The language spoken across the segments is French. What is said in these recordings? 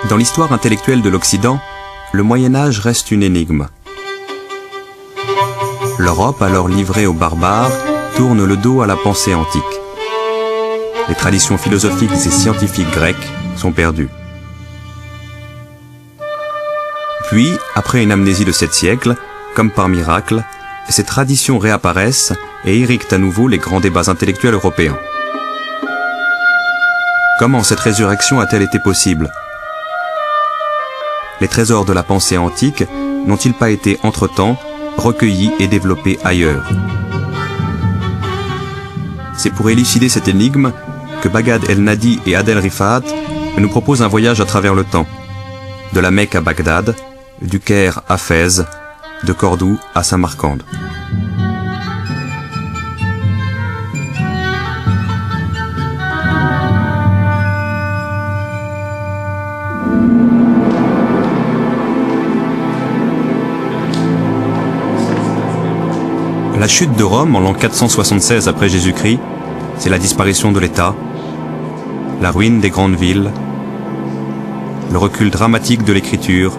Dans l'histoire intellectuelle de l'Occident, le Moyen-Âge reste une énigme. L'Europe, alors livrée aux barbares, tourne le dos à la pensée antique. Les traditions philosophiques et scientifiques grecques sont perdues. Puis, après une amnésie de 7 siècles, comme par miracle, ces traditions réapparaissent et irriguent à nouveau les grands débats intellectuels européens. Comment cette résurrection a-t-elle été possible ? Les trésors de la pensée antique n'ont-ils pas été entre-temps recueillis et développés ailleurs ? C'est pour élucider cette énigme que Baghdad El-Nadi et Adel Rifat nous proposent un voyage à travers le temps, de la Mecque à Bagdad, du Caire à Fès, de Cordoue à Samarcande. La chute de Rome en l'an 476 après Jésus-Christ, c'est la disparition de l'État, la ruine des grandes villes, le recul dramatique de l'écriture,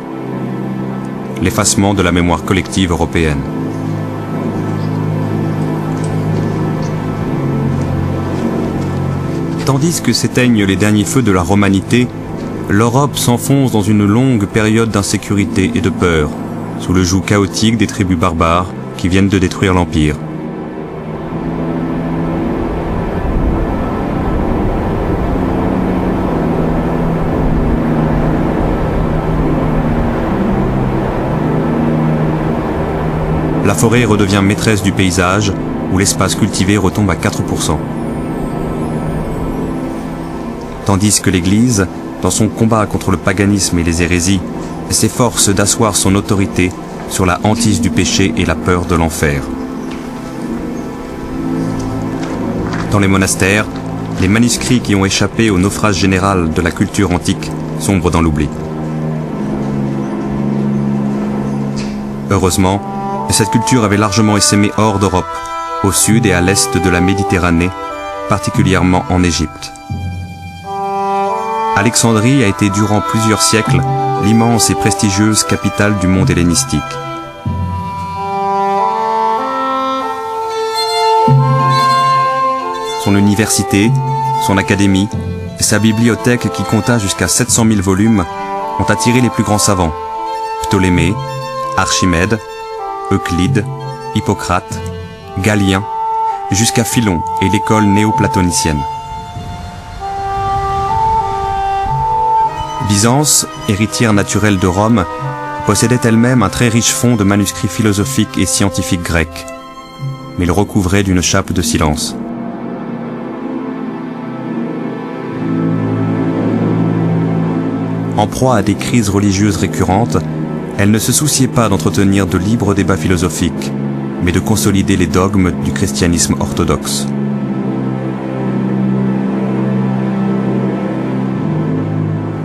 l'effacement de la mémoire collective européenne. Tandis que s'éteignent les derniers feux de la romanité, l'Europe s'enfonce dans une longue période d'insécurité et de peur, sous le joug chaotique des tribus barbares qui viennent de détruire l'Empire. La forêt redevient maîtresse du paysage, où l'espace cultivé retombe à 4%. Tandis que l'Église, dans son combat contre le paganisme et les hérésies, s'efforce d'asseoir son autorité sur la hantise du péché et la peur de l'enfer. Dans les monastères, les manuscrits qui ont échappé au naufrage général de la culture antique sombrent dans l'oubli. Heureusement, cette culture avait largement essaimé hors d'Europe, au sud et à l'est de la Méditerranée, particulièrement en Égypte. Alexandrie a été durant plusieurs siècles l'immense et prestigieuse capitale du monde hellénistique. Son université, son académie, et sa bibliothèque qui compta jusqu'à 700 000 volumes ont attiré les plus grands savants, Ptolémée, Archimède, Euclide, Hippocrate, Galien, jusqu'à Philon et l'école néoplatonicienne. Byzance, héritière naturelle de Rome, possédait elle-même un très riche fonds de manuscrits philosophiques et scientifiques grecs, mais le recouvrait d'une chape de silence. En proie à des crises religieuses récurrentes, elle ne se souciait pas d'entretenir de libres débats philosophiques, mais de consolider les dogmes du christianisme orthodoxe.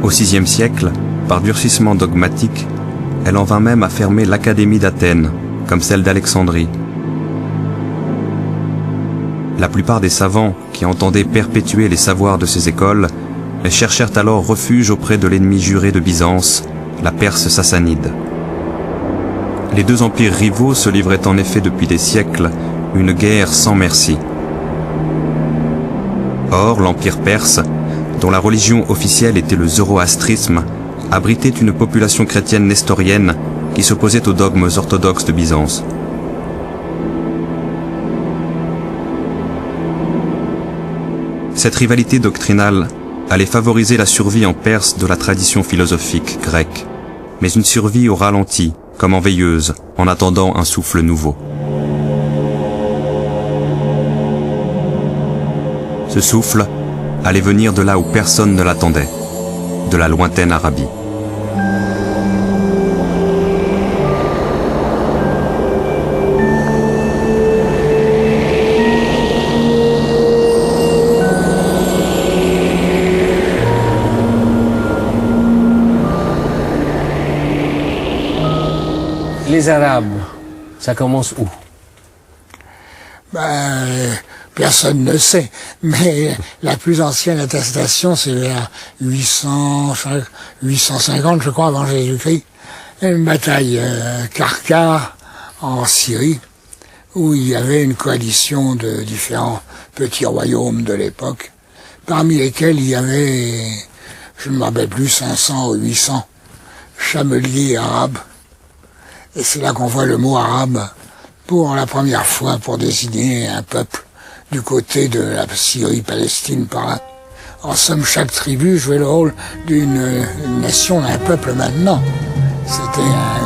Au VIe siècle, par durcissement dogmatique, elle en vint même à fermer l'Académie d'Athènes, comme celle d'Alexandrie. La plupart des savants qui entendaient perpétuer les savoirs de ces écoles cherchèrent alors refuge auprès de l'ennemi juré de Byzance, la Perse sassanide. Les deux empires rivaux se livraient en effet depuis des siècles une guerre sans merci. Or, l'empire perse, dont la religion officielle était le zoroastrisme, abritait une population chrétienne nestorienne qui s'opposait aux dogmes orthodoxes de Byzance. Cette rivalité doctrinale allait favoriser la survie en Perse de la tradition philosophique grecque, mais une survie au ralenti, comme en veilleuse, en attendant un souffle nouveau. Ce souffle allait venir de là où personne ne l'attendait, de la lointaine Arabie. Les Arabes, ça commence où? Personne ne sait, mais la plus ancienne attestation, c'est vers 850, je crois, avant Jésus-Christ. Une bataille Karkar en Syrie, où il y avait une coalition de différents petits royaumes de l'époque, parmi lesquels il y avait, je ne me rappelle plus, 500 ou 800 chameliers arabes. Et c'est là qu'on voit le mot arabe pour la première fois pour désigner un peuple du côté de la Syrie-Palestine par là. En somme, chaque tribu jouait le rôle d'une nation, d'un peuple maintenant. C'était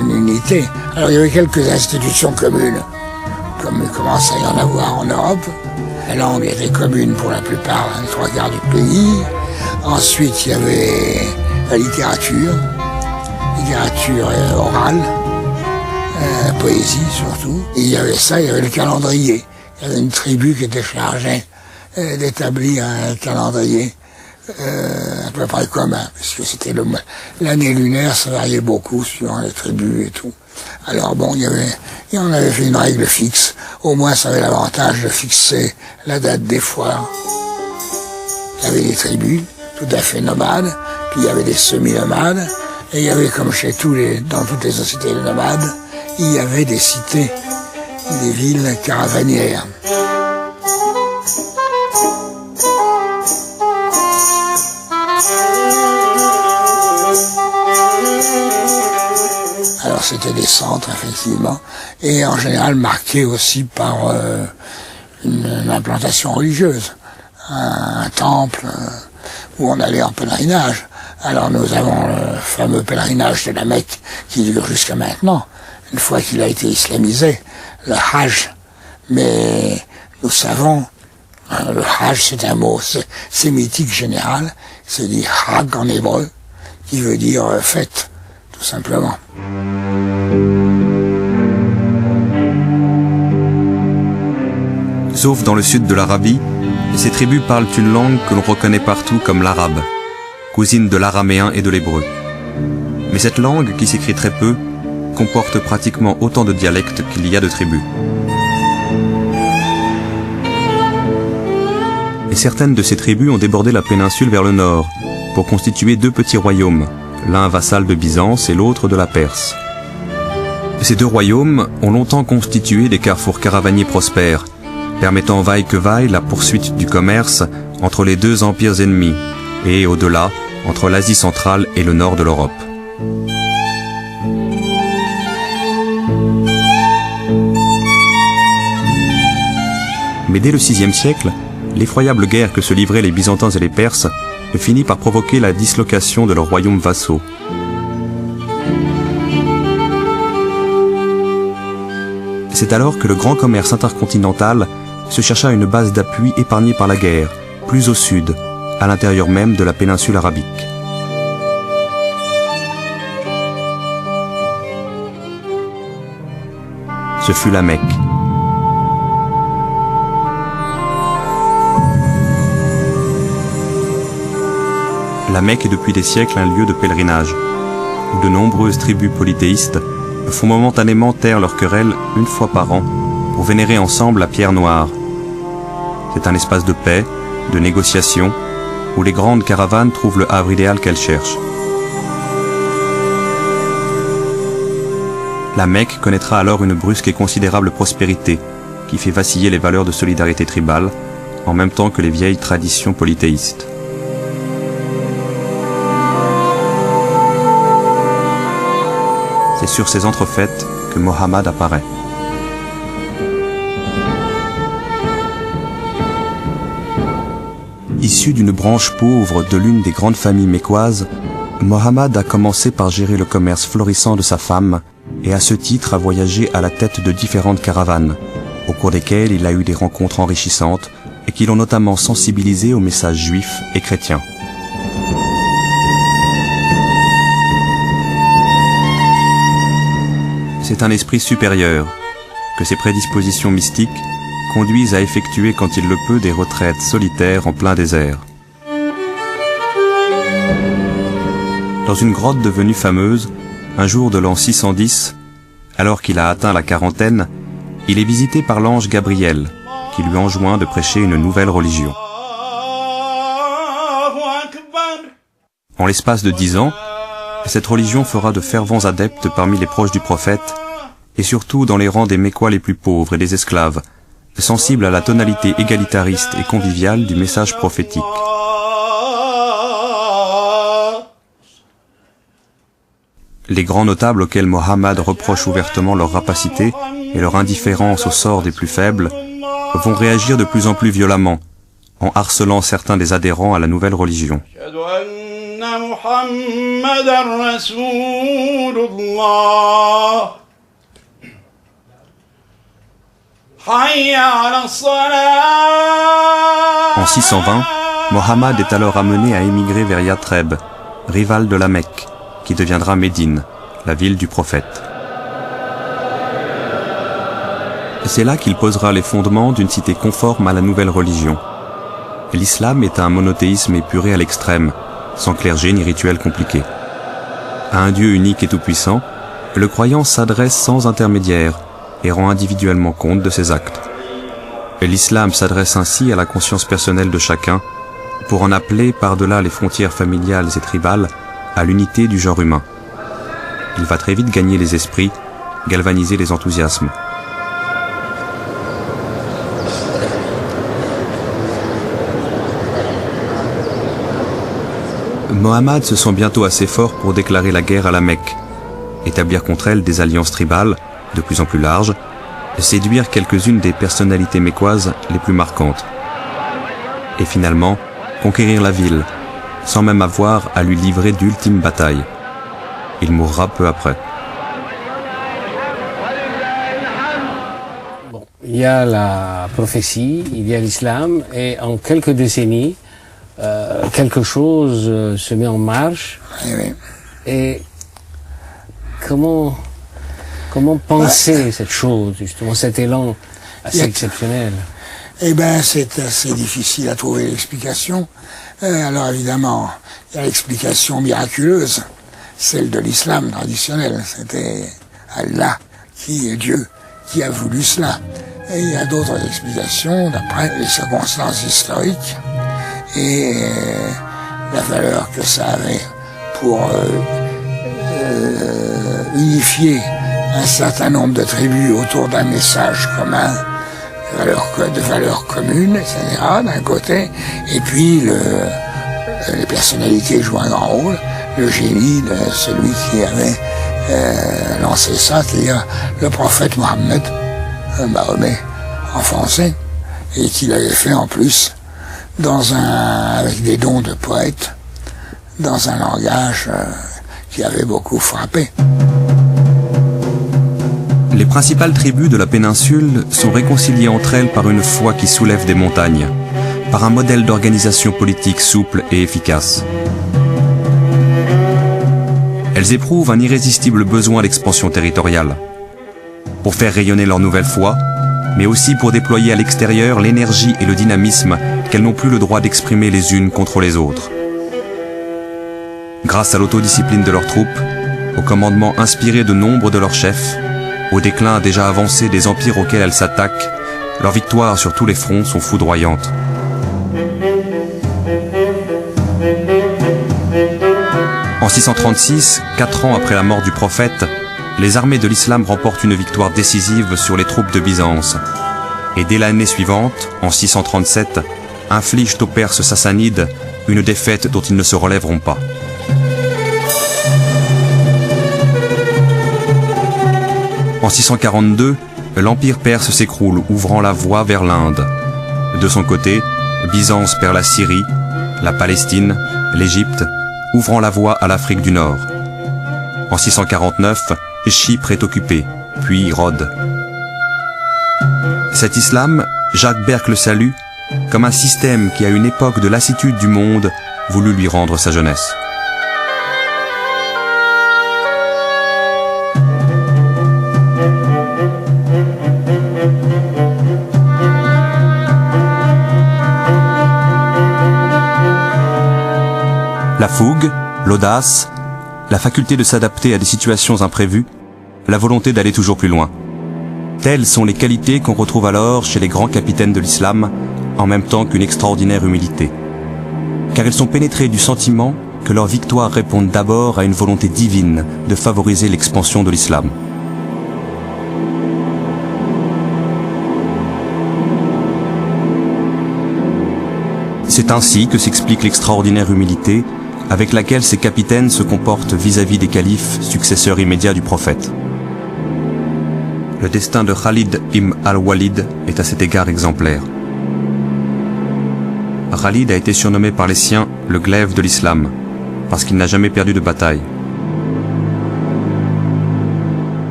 une unité. Alors il y avait quelques institutions communes, comme il commence à y en avoir en Europe. La langue était commune pour la plupart, les 3/4 du pays. Ensuite, il y avait la littérature orale, poésie surtout. Et il y avait ça, il y avait le calendrier. Il y avait une tribu qui était chargée d'établir un calendrier à peu près commun, parce que c'était l'année lunaire, ça variait beaucoup suivant les tribus et tout. Alors bon, on avait fait une règle fixe. Au moins, ça avait l'avantage de fixer la date des foires. Il y avait des tribus tout à fait nomades, puis il y avait des semi-nomades, et il y avait, comme dans toutes les sociétés nomades, il y avait des cités, des villes caravanières. Alors c'était des centres, effectivement, et en général marqués aussi par une implantation religieuse, un temple où on allait en pèlerinage. Alors nous avons le fameux pèlerinage de la Mecque qui dure jusqu'à maintenant, une fois qu'il a été islamisé, le Hajj. Mais nous savons, le Hajj c'est un mot sémitique général, c'est dit Hag en hébreu, qui veut dire fête, tout simplement. Sauf dans le sud de l'Arabie, ces tribus parlent une langue que l'on reconnaît partout comme l'arabe, cousine de l'araméen et de l'hébreu. Mais cette langue, qui s'écrit très peu, comporte pratiquement autant de dialectes qu'il y a de tribus. Et certaines de ces tribus ont débordé la péninsule vers le nord, pour constituer 2 petits royaumes, l'un vassal de Byzance et l'autre de la Perse. Ces 2 royaumes ont longtemps constitué des carrefours caravaniers prospères, permettant vaille que vaille la poursuite du commerce entre les 2 empires ennemis, et au-delà, entre l'Asie centrale et le nord de l'Europe. Mais dès le VIe siècle, l'effroyable guerre que se livraient les Byzantins et les Perses finit par provoquer la dislocation de leurs royaumes vassaux. C'est alors que le grand commerce intercontinental se chercha une base d'appui épargnée par la guerre, plus au sud, à l'intérieur même de la péninsule arabique. Ce fut la Mecque. La Mecque est depuis des siècles un lieu de pèlerinage, où de nombreuses tribus polythéistes font momentanément taire leurs querelles une fois par an pour vénérer ensemble la pierre noire. C'est un espace de paix, de négociation, où les grandes caravanes trouvent le havre idéal qu'elles cherchent. La Mecque connaîtra alors une brusque et considérable prospérité qui fait vaciller les valeurs de solidarité tribale en même temps que les vieilles traditions polythéistes. C'est sur ces entrefaites que Mohammed apparaît. Issu d'une branche pauvre de l'une des grandes familles mécoises, Mohammed a commencé par gérer le commerce florissant de sa femme et à ce titre a voyagé à la tête de différentes caravanes, au cours desquelles il a eu des rencontres enrichissantes et qui l'ont notamment sensibilisé aux messages juifs et chrétiens. C'est un esprit supérieur, que ses prédispositions mystiques conduisent à effectuer quand il le peut des retraites solitaires en plein désert. Dans une grotte devenue fameuse, un jour de l'an 610, alors qu'il a atteint la quarantaine, il est visité par l'ange Gabriel, qui lui enjoint de prêcher une nouvelle religion. En l'espace de 10 ans, cette religion fera de fervents adeptes parmi les proches du prophète, et surtout dans les rangs des Mécois les plus pauvres et des esclaves, sensibles à la tonalité égalitariste et conviviale du message prophétique. Les grands notables auxquels Mohammed reproche ouvertement leur rapacité et leur indifférence au sort des plus faibles vont réagir de plus en plus violemment, en harcelant certains des adhérents à la nouvelle religion. En 620, Mohammed est alors amené à émigrer vers Yathreb, rivale de la Mecque, qui deviendra Médine, la ville du prophète. C'est là qu'il posera les fondements d'une cité conforme à la nouvelle religion. L'islam est un monothéisme épuré à l'extrême, sans clergé ni rituel compliqué. À un Dieu unique et tout-puissant, le croyant s'adresse sans intermédiaire et rend individuellement compte de ses actes. L'islam s'adresse ainsi à la conscience personnelle de chacun, pour en appeler par-delà les frontières familiales et tribales à l'unité du genre humain. Il va très vite gagner les esprits, galvaniser les enthousiasmes. Mohammed se sent bientôt assez fort pour déclarer la guerre à la Mecque, établir contre elle des alliances tribales de plus en plus larges, séduire quelques-unes des personnalités mécoises les plus marquantes. Et finalement, conquérir la ville, sans même avoir à lui livrer d'ultimes batailles. Il mourra peu après. Bon, il y a la prophétie, il y a l'islam, et en quelques décennies, quelque chose se met en marche. Oui. Et comment penser cette chose, justement, cet élan assez exceptionnel? Eh bien, c'est assez difficile à trouver l'explication. Alors évidemment, il y a l'explication miraculeuse, celle de l'islam traditionnel. C'était Allah, qui est Dieu, qui a voulu cela. Et il y a d'autres explications d'après les circonstances historiques et la valeur que ça avait pour unifier un certain nombre de tribus autour d'un message commun, de valeurs communes, etc., d'un côté, et puis les personnalités jouent un grand rôle, le génie de celui qui avait lancé ça, c'est-à-dire le prophète Mohammed, Mahomet en français, et qui l'avait fait en plus avec des dons de poète, dans un langage qui avait beaucoup frappé. Les principales tribus de la péninsule sont réconciliées entre elles par une foi qui soulève des montagnes, par un modèle d'organisation politique souple et efficace. Elles éprouvent un irrésistible besoin d'expansion territoriale, pour faire rayonner leur nouvelle foi, mais aussi pour déployer à l'extérieur l'énergie et le dynamisme qu'elles n'ont plus le droit d'exprimer les unes contre les autres. Grâce à l'autodiscipline de leurs troupes, au commandement inspiré de nombre de leurs chefs, au déclin déjà avancé des empires auxquels elles s'attaquent, leurs victoires sur tous les fronts sont foudroyantes. En 636, 4 ans après la mort du prophète, les armées de l'islam remportent une victoire décisive sur les troupes de Byzance. Et dès l'année suivante, en 637, infligent aux Perses sassanides une défaite dont ils ne se relèveront pas. En 642, l'empire perse s'écroule, ouvrant la voie vers l'Inde. De son côté, Byzance perd la Syrie, la Palestine, l'Égypte, ouvrant la voie à l'Afrique du Nord. En 649, Chypre est occupée, puis Rhodes. Cet islam, Jacques Berck le salue comme un système qui, à une époque de lassitude du monde, voulut lui rendre sa jeunesse. La fougue, l'audace, la faculté de s'adapter à des situations imprévues, la volonté d'aller toujours plus loin. Telles sont les qualités qu'on retrouve alors chez les grands capitaines de l'islam, en même temps qu'une extraordinaire humilité. Car ils sont pénétrés du sentiment que leurs victoires répondent d'abord à une volonté divine de favoriser l'expansion de l'islam. C'est ainsi que s'explique l'extraordinaire humilité avec laquelle ces capitaines se comportent vis-à-vis des califes, successeurs immédiats du prophète. Le destin de Khalid ibn al-Walid est à cet égard exemplaire. Khalid a été surnommé par les siens le glaive de l'islam, parce qu'il n'a jamais perdu de bataille.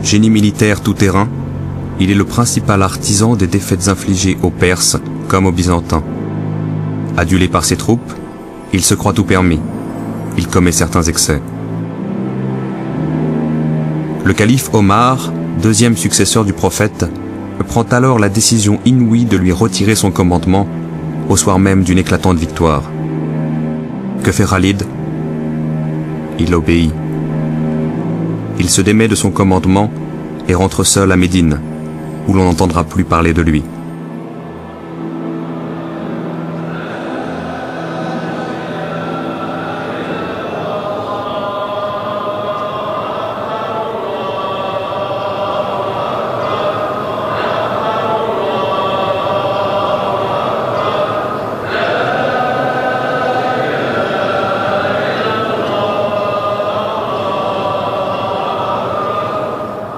Génie militaire tout-terrain, il est le principal artisan des défaites infligées aux Perses comme aux Byzantins. Adulé par ses troupes, il se croit tout permis. Il commet certains excès. Le calife Omar, deuxième successeur du prophète, prend alors la décision inouïe de lui retirer son commandement au soir même d'une éclatante victoire. Que fait Khalid? Il obéit. Il se démet de son commandement et rentre seul à Médine, où l'on n'entendra plus parler de lui.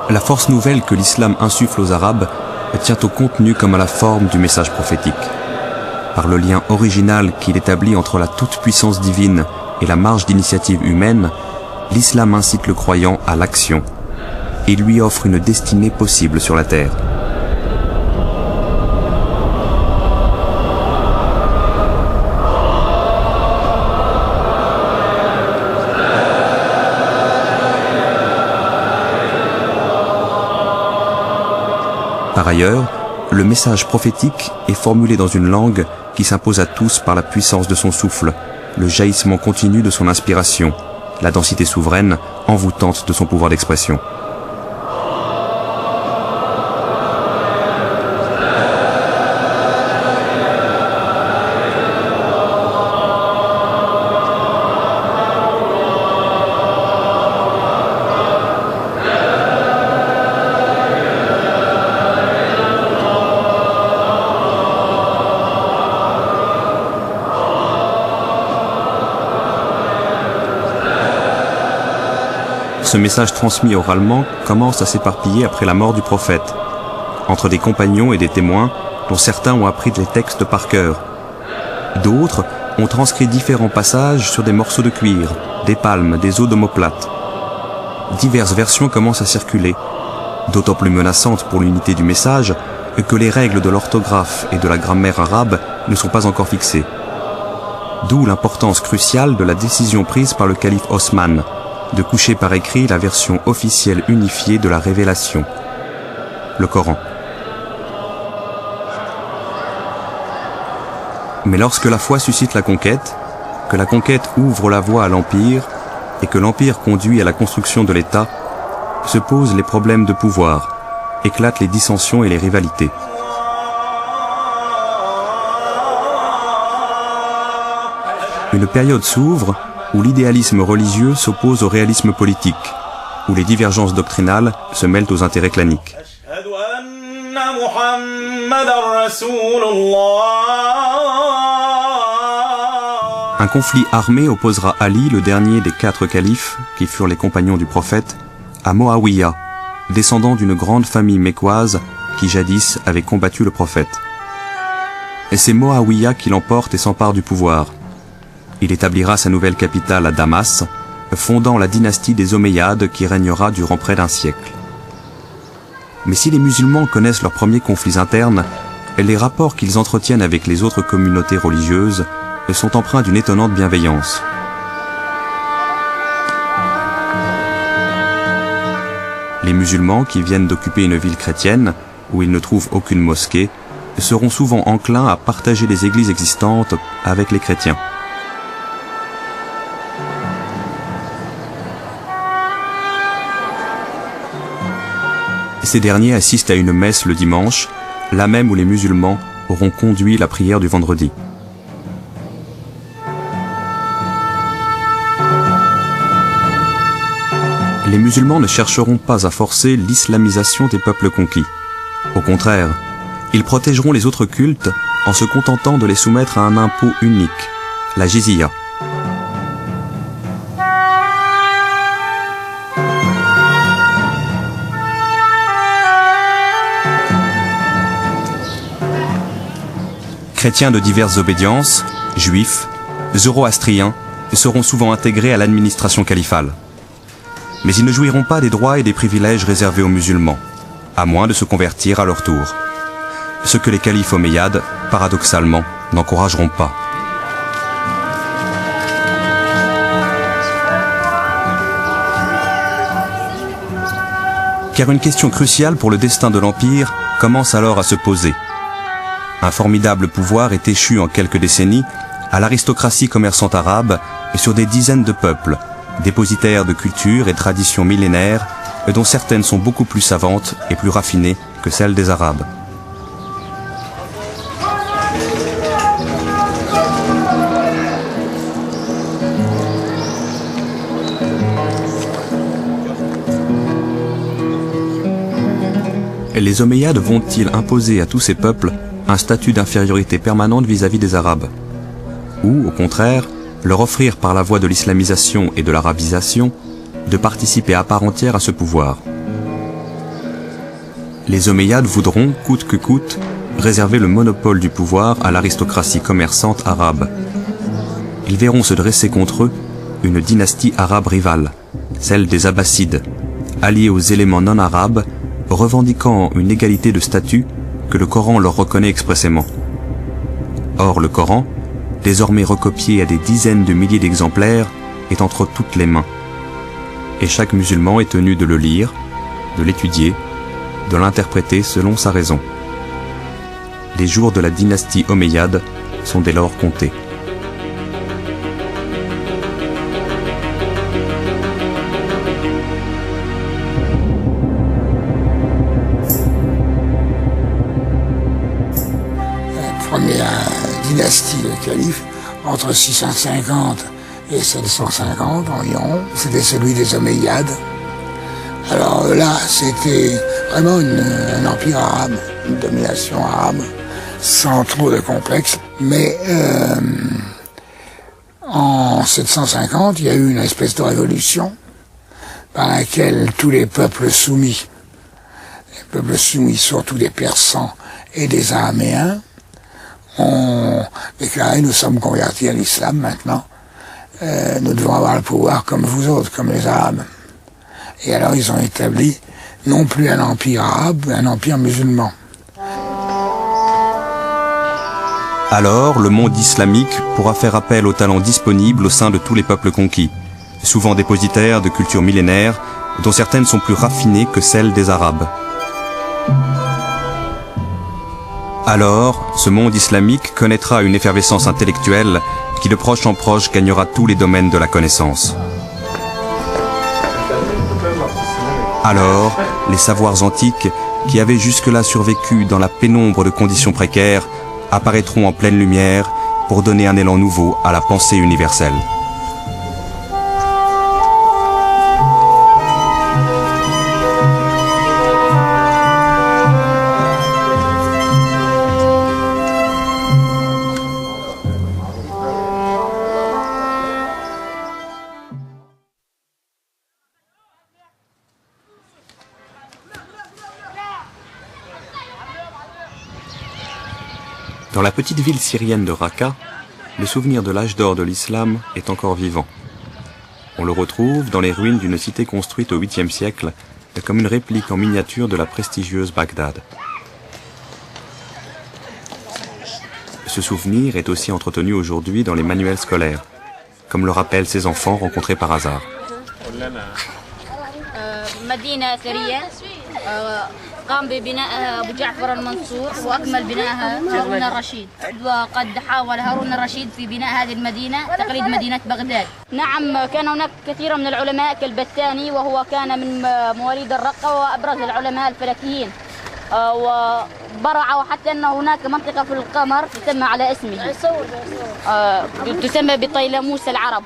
La force nouvelle que l'islam insuffle aux Arabes tient au contenu comme à la forme du message prophétique. Par le lien original qu'il établit entre la toute-puissance divine et la marge d'initiative humaine, l'islam incite le croyant à l'action et lui offre une destinée possible sur la terre. Par ailleurs, le message prophétique est formulé dans une langue qui s'impose à tous par la puissance de son souffle, le jaillissement continu de son inspiration, la densité souveraine, envoûtante de son pouvoir d'expression. Ce message transmis oralement commence à s'éparpiller après la mort du prophète, entre des compagnons et des témoins dont certains ont appris les textes par cœur. D'autres ont transcrit différents passages sur des morceaux de cuir, des palmes, des os d'omoplate. Diverses versions commencent à circuler, d'autant plus menaçantes pour l'unité du message que les règles de l'orthographe et de la grammaire arabe ne sont pas encore fixées. D'où l'importance cruciale de la décision prise par le calife Osman de coucher par écrit la version officielle unifiée de la révélation, le Coran. Mais lorsque la foi suscite la conquête, que la conquête ouvre la voie à l'Empire et que l'Empire conduit à la construction de l'État, se posent les problèmes de pouvoir, éclatent les dissensions et les rivalités. Une période s'ouvre où l'idéalisme religieux s'oppose au réalisme politique, où les divergences doctrinales se mêlent aux intérêts claniques. Un conflit armé opposera Ali, le dernier des 4 califes, qui furent les compagnons du prophète, à Moawiya, descendant d'une grande famille mécoise qui jadis avait combattu le prophète. Et c'est Moawiya qui l'emporte et s'empare du pouvoir. Il établira sa nouvelle capitale à Damas, fondant la dynastie des Omeyyades qui régnera durant près d'un siècle. Mais si les musulmans connaissent leurs premiers conflits internes, les rapports qu'ils entretiennent avec les autres communautés religieuses sont empreints d'une étonnante bienveillance. Les musulmans qui viennent d'occuper une ville chrétienne, où ils ne trouvent aucune mosquée, seront souvent enclins à partager les églises existantes avec les chrétiens. Ces derniers assistent à une messe le dimanche, là même où les musulmans auront conduit la prière du vendredi. Les musulmans ne chercheront pas à forcer l'islamisation des peuples conquis. Au contraire, ils protégeront les autres cultes en se contentant de les soumettre à un impôt unique, la jizya. Chrétiens de diverses obédiences, juifs, zoroastriens, seront souvent intégrés à l'administration califale. Mais ils ne jouiront pas des droits et des privilèges réservés aux musulmans, à moins de se convertir à leur tour. Ce que les califes omeyyades, paradoxalement, n'encourageront pas. Car une question cruciale pour le destin de l'Empire commence alors à se poser. Un formidable pouvoir est échu en quelques décennies à l'aristocratie commerçante arabe et sur des dizaines de peuples, dépositaires de cultures et traditions millénaires, dont certaines sont beaucoup plus savantes et plus raffinées que celles des Arabes. Les Omeyyades vont-ils imposer à tous ces peuples un statut d'infériorité permanente vis-à-vis des Arabes? Ou, au contraire, leur offrir par la voie de l'islamisation et de l'arabisation de participer à part entière à ce pouvoir? Les Omeyyades voudront, coûte que coûte, réserver le monopole du pouvoir à l'aristocratie commerçante arabe. Ils verront se dresser contre eux une dynastie arabe rivale, celle des Abbassides, alliée aux éléments non arabes, revendiquant une égalité de statut que le Coran leur reconnaît expressément. Or, le Coran, désormais recopié à des dizaines de milliers d'exemplaires, est entre toutes les mains. Et chaque musulman est tenu de le lire, de l'étudier, de l'interpréter selon sa raison. Les jours de la dynastie omeyyade sont dès lors comptés. Première dynastie de calife, entre 650 et 750 environ, c'était celui des Omeyyades. Alors là, c'était vraiment un empire arabe, une domination arabe, sans trop de complexe. Mais en 750, il y a eu une espèce de révolution par laquelle tous les peuples soumis surtout des Persans et des Araméens, ont déclaré: nous sommes convertis à l'islam maintenant, nous devons avoir le pouvoir comme vous autres, comme les Arabes. Et alors ils ont établi non plus un empire arabe, mais un empire musulman. Alors, le monde islamique pourra faire appel aux talents disponibles au sein de tous les peuples conquis, souvent dépositaires de cultures millénaires, dont certaines sont plus raffinées que celles des Arabes. Alors, ce monde islamique connaîtra une effervescence intellectuelle qui de proche en proche gagnera tous les domaines de la connaissance. Alors, les savoirs antiques, qui avaient jusque-là survécu dans la pénombre de conditions précaires, apparaîtront en pleine lumière pour donner un élan nouveau à la pensée universelle. Dans la petite ville syrienne de Raqqa, le souvenir de l'âge d'or de l'islam est encore vivant. On le retrouve dans les ruines d'une cité construite au 8e siècle, comme une réplique en miniature de la prestigieuse Bagdad. Ce souvenir est aussi entretenu aujourd'hui dans les manuels scolaires, comme le rappellent ces enfants rencontrés par hasard. قام ببنائها أبو جعفر المنصور وأكمل بنائها هارون الرشيد، وقد حاول هارون الرشيد في بناء هذه المدينة تقليد مدينة بغداد. نعم، كان هناك كثير من العلماء كالبستاني، وهو كان من مواليد الرقة وأبرز العلماء الفلكيين، وبرع حتى أن هناك منطقة في القمر تسمى على اسمه، تسمى بطيلموس العرب.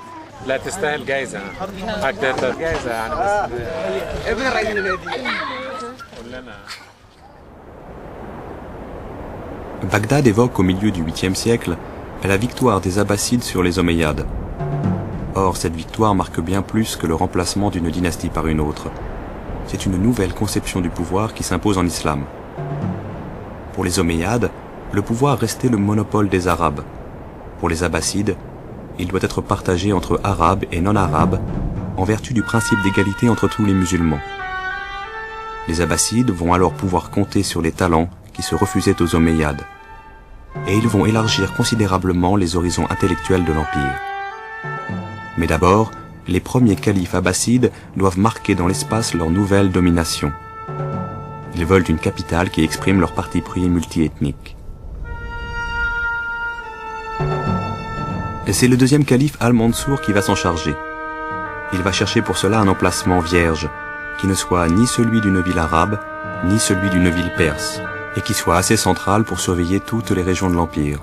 لا تستاهل جائزة، حققت جائزة يعني بس ابن الرئيس كلنا. Bagdad évoque au milieu du 8e siècle la victoire des Abbassides sur les Omeyyades. Or, cette victoire marque bien plus que le remplacement d'une dynastie par une autre. C'est une nouvelle conception du pouvoir qui s'impose en islam. Pour les Omeyyades, le pouvoir restait le monopole des Arabes. Pour les Abbassides, il doit être partagé entre Arabes et non-Arabes en vertu du principe d'égalité entre tous les musulmans. Les Abbassides vont alors pouvoir compter sur les talents qui se refusaient aux Omeyyades. Et ils vont élargir considérablement les horizons intellectuels de l'Empire. Mais d'abord, les premiers califes abbassides doivent marquer dans l'espace leur nouvelle domination. Ils veulent une capitale qui exprime leur parti pris multiethnique. Et c'est le deuxième calife Al-Mansour qui va s'en charger. Il va chercher pour cela un emplacement vierge, qui ne soit ni celui d'une ville arabe, ni celui d'une ville perse, et qui soit assez central pour surveiller toutes les régions de l'Empire.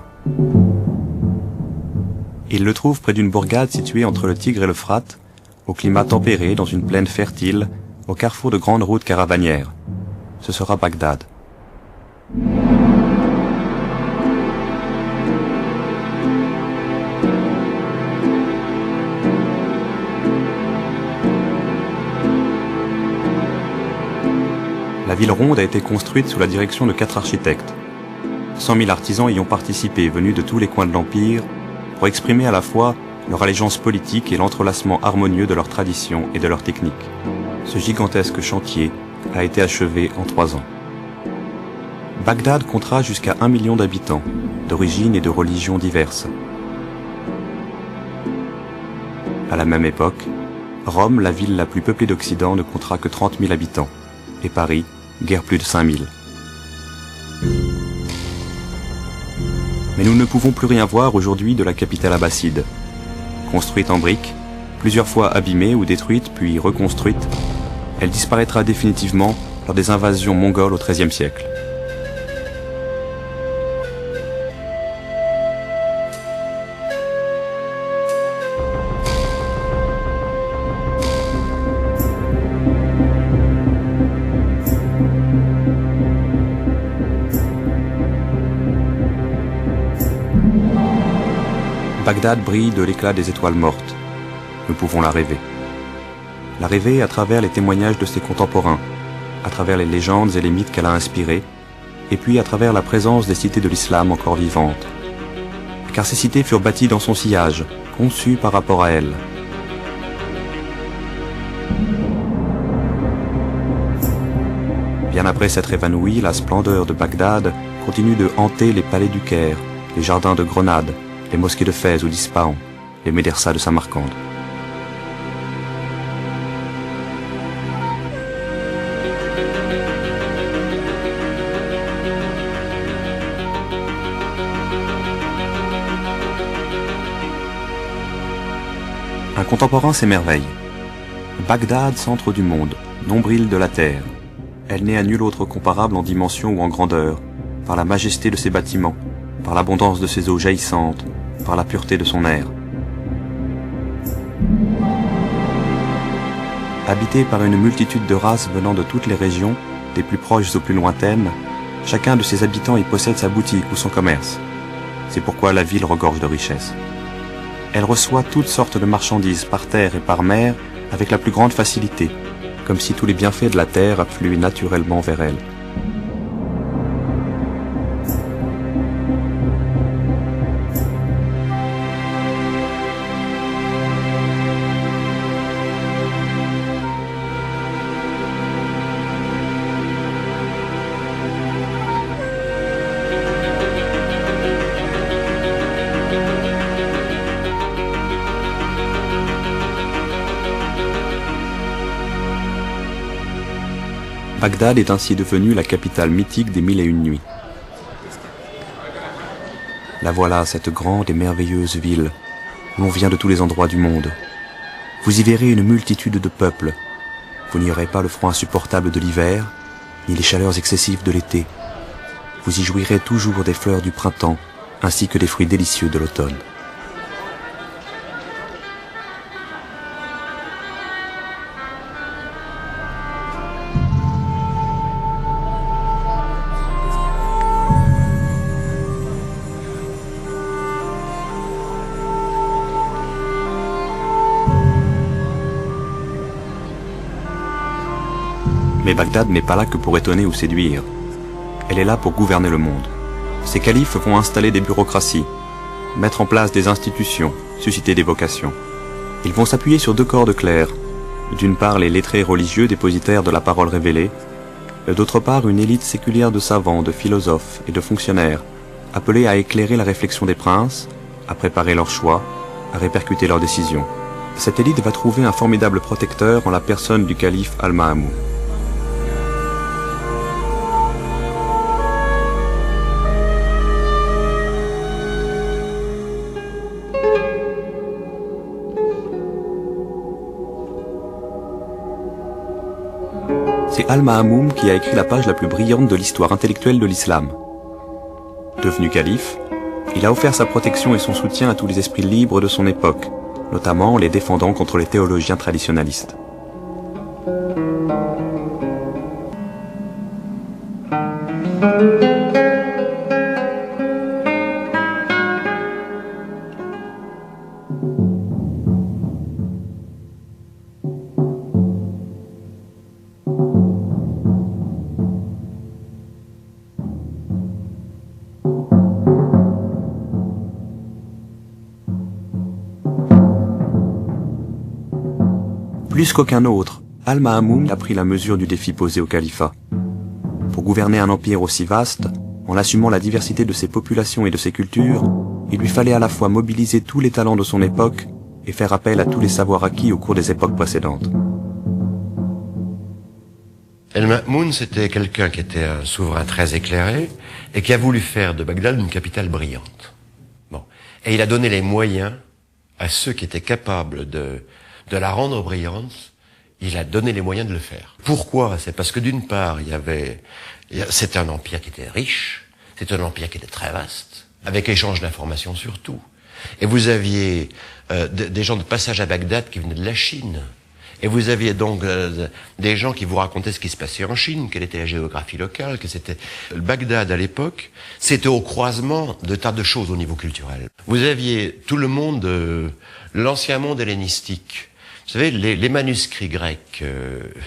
Il le trouve près d'une bourgade située entre le Tigre et l'Euphrate, au climat tempéré, dans une plaine fertile, au carrefour de grandes routes caravanières. Ce sera Bagdad. La ville ronde a été construite sous la direction de 4 architectes. 100 000 artisans y ont participé, venus de tous les coins de l'Empire, pour exprimer à la fois leur allégeance politique et l'entrelacement harmonieux de leurs traditions et de leurs techniques. Ce gigantesque chantier a été achevé en 3 ans. Bagdad comptera jusqu'à 1 million d'habitants, d'origines et de religions diverses. À la même époque, Rome, la ville la plus peuplée d'Occident, ne comptera que 30 000 habitants, et Paris, guère plus de 5 000. Mais nous ne pouvons plus rien voir aujourd'hui de la capitale abbasside. Construite en briques, plusieurs fois abîmée ou détruite puis reconstruite, elle disparaîtra définitivement lors des invasions mongoles au XIIIe siècle. Bagdad brille de l'éclat des étoiles mortes. Nous pouvons la rêver. La rêver à travers les témoignages de ses contemporains, à travers les légendes et les mythes qu'elle a inspirés, et puis à travers la présence des cités de l'islam encore vivantes. Car ces cités furent bâties dans son sillage, conçues par rapport à elle. Bien après s'être évanouie, la splendeur de Bagdad continue de hanter les palais du Caire, les jardins de Grenade, les mosquées de Fès ou d'Ispahan, les médersas de Samarcande. Un contemporain s'émerveille. Bagdad, centre du monde, nombril de la terre. Elle n'est à nul autre comparable en dimension ou en grandeur, par la majesté de ses bâtiments, par l'abondance de ses eaux jaillissantes, par la pureté de son air. Habité par une multitude de races venant de toutes les régions, des plus proches aux plus lointaines, chacun de ses habitants y possède sa boutique ou son commerce. C'est pourquoi la ville regorge de richesses. Elle reçoit toutes sortes de marchandises par terre et par mer avec la plus grande facilité, comme si tous les bienfaits de la terre affluaient naturellement vers elle. Bagdad est ainsi devenue la capitale mythique des Mille et une nuits. La voilà, cette grande et merveilleuse ville, où l'on vient de tous les endroits du monde. Vous y verrez une multitude de peuples. Vous n'y aurez pas le froid insupportable de l'hiver, ni les chaleurs excessives de l'été. Vous y jouirez toujours des fleurs du printemps, ainsi que des fruits délicieux de l'automne. Mais Bagdad n'est pas là que pour étonner ou séduire. Elle est là pour gouverner le monde. Ses califes vont installer des bureaucraties, mettre en place des institutions, susciter des vocations. Ils vont s'appuyer sur deux cordes claires. D'une part, les lettrés religieux dépositaires de la parole révélée, et d'autre part, une élite séculière de savants, de philosophes et de fonctionnaires, appelés à éclairer la réflexion des princes, à préparer leurs choix, à répercuter leurs décisions. Cette élite va trouver un formidable protecteur en la personne du calife Al-Ma'amoun. C'est Al-Ma'amoun qui a écrit la page la plus brillante de l'histoire intellectuelle de l'islam. Devenu calife, il a offert sa protection et son soutien à tous les esprits libres de son époque, notamment en les défendant contre les théologiens traditionalistes. Plus qu'aucun autre, Al-Ma'amoun a pris la mesure du défi posé au califat. Pour gouverner un empire aussi vaste, en assumant la diversité de ses populations et de ses cultures, il lui fallait à la fois mobiliser tous les talents de son époque et faire appel à tous les savoirs acquis au cours des époques précédentes. Al-Ma'amoun, c'était quelqu'un qui était un souverain très éclairé et qui a voulu faire de Bagdad une capitale brillante. Bon. Et il a donné les moyens à ceux qui étaient capables de la rendre brillante, il a donné les moyens de le faire. Pourquoi? C'est parce que d'une part, c'était un empire qui était riche, c'était un empire qui était très vaste, avec échange d'informations surtout. Et vous aviez des gens de passage à Bagdad qui venaient de la Chine. Et vous aviez donc des gens qui vous racontaient ce qui se passait en Chine, quelle était la géographie locale, que c'était... Bagdad, à l'époque, c'était au croisement de tas de choses au niveau culturel. Vous aviez tout le monde, l'ancien monde hellénistique. Vous savez, les manuscrits grecs,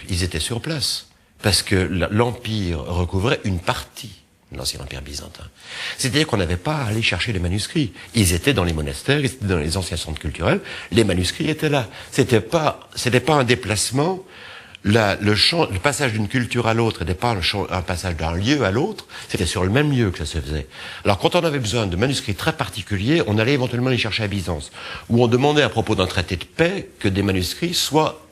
ils étaient sur place, parce que l'Empire recouvrait une partie de l'ancien Empire byzantin. C'est-à-dire qu'on n'avait pas à aller chercher les manuscrits. Ils étaient dans les monastères, ils étaient dans les anciens centres culturels, les manuscrits étaient là. C'était pas un déplacement. Le passage d'une culture à l'autre n'était pas un passage d'un lieu à l'autre, c'était sur le même lieu que ça se faisait. Alors quand on avait besoin de manuscrits très particuliers, on allait éventuellement les chercher à Byzance, où on demandait à propos d'un traité de paix que des manuscrits soient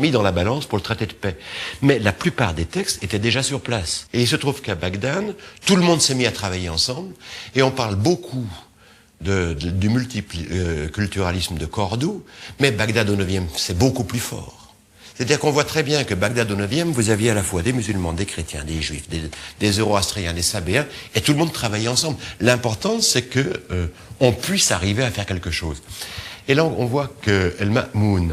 mis dans la balance pour le traité de paix. Mais la plupart des textes étaient déjà sur place. Et il se trouve qu'à Bagdad, tout le monde s'est mis à travailler ensemble, et on parle beaucoup du multiculturalisme de Cordoue, mais Bagdad au 9e, c'est beaucoup plus fort. C'est-à-dire qu'on voit très bien que Bagdad au 9e, vous aviez à la fois des musulmans, des chrétiens, des juifs, des zoroastriens, des sabéens, et tout le monde travaillait ensemble. L'important, c'est que on puisse arriver à faire quelque chose. Et là, on voit que Al-Ma'amoun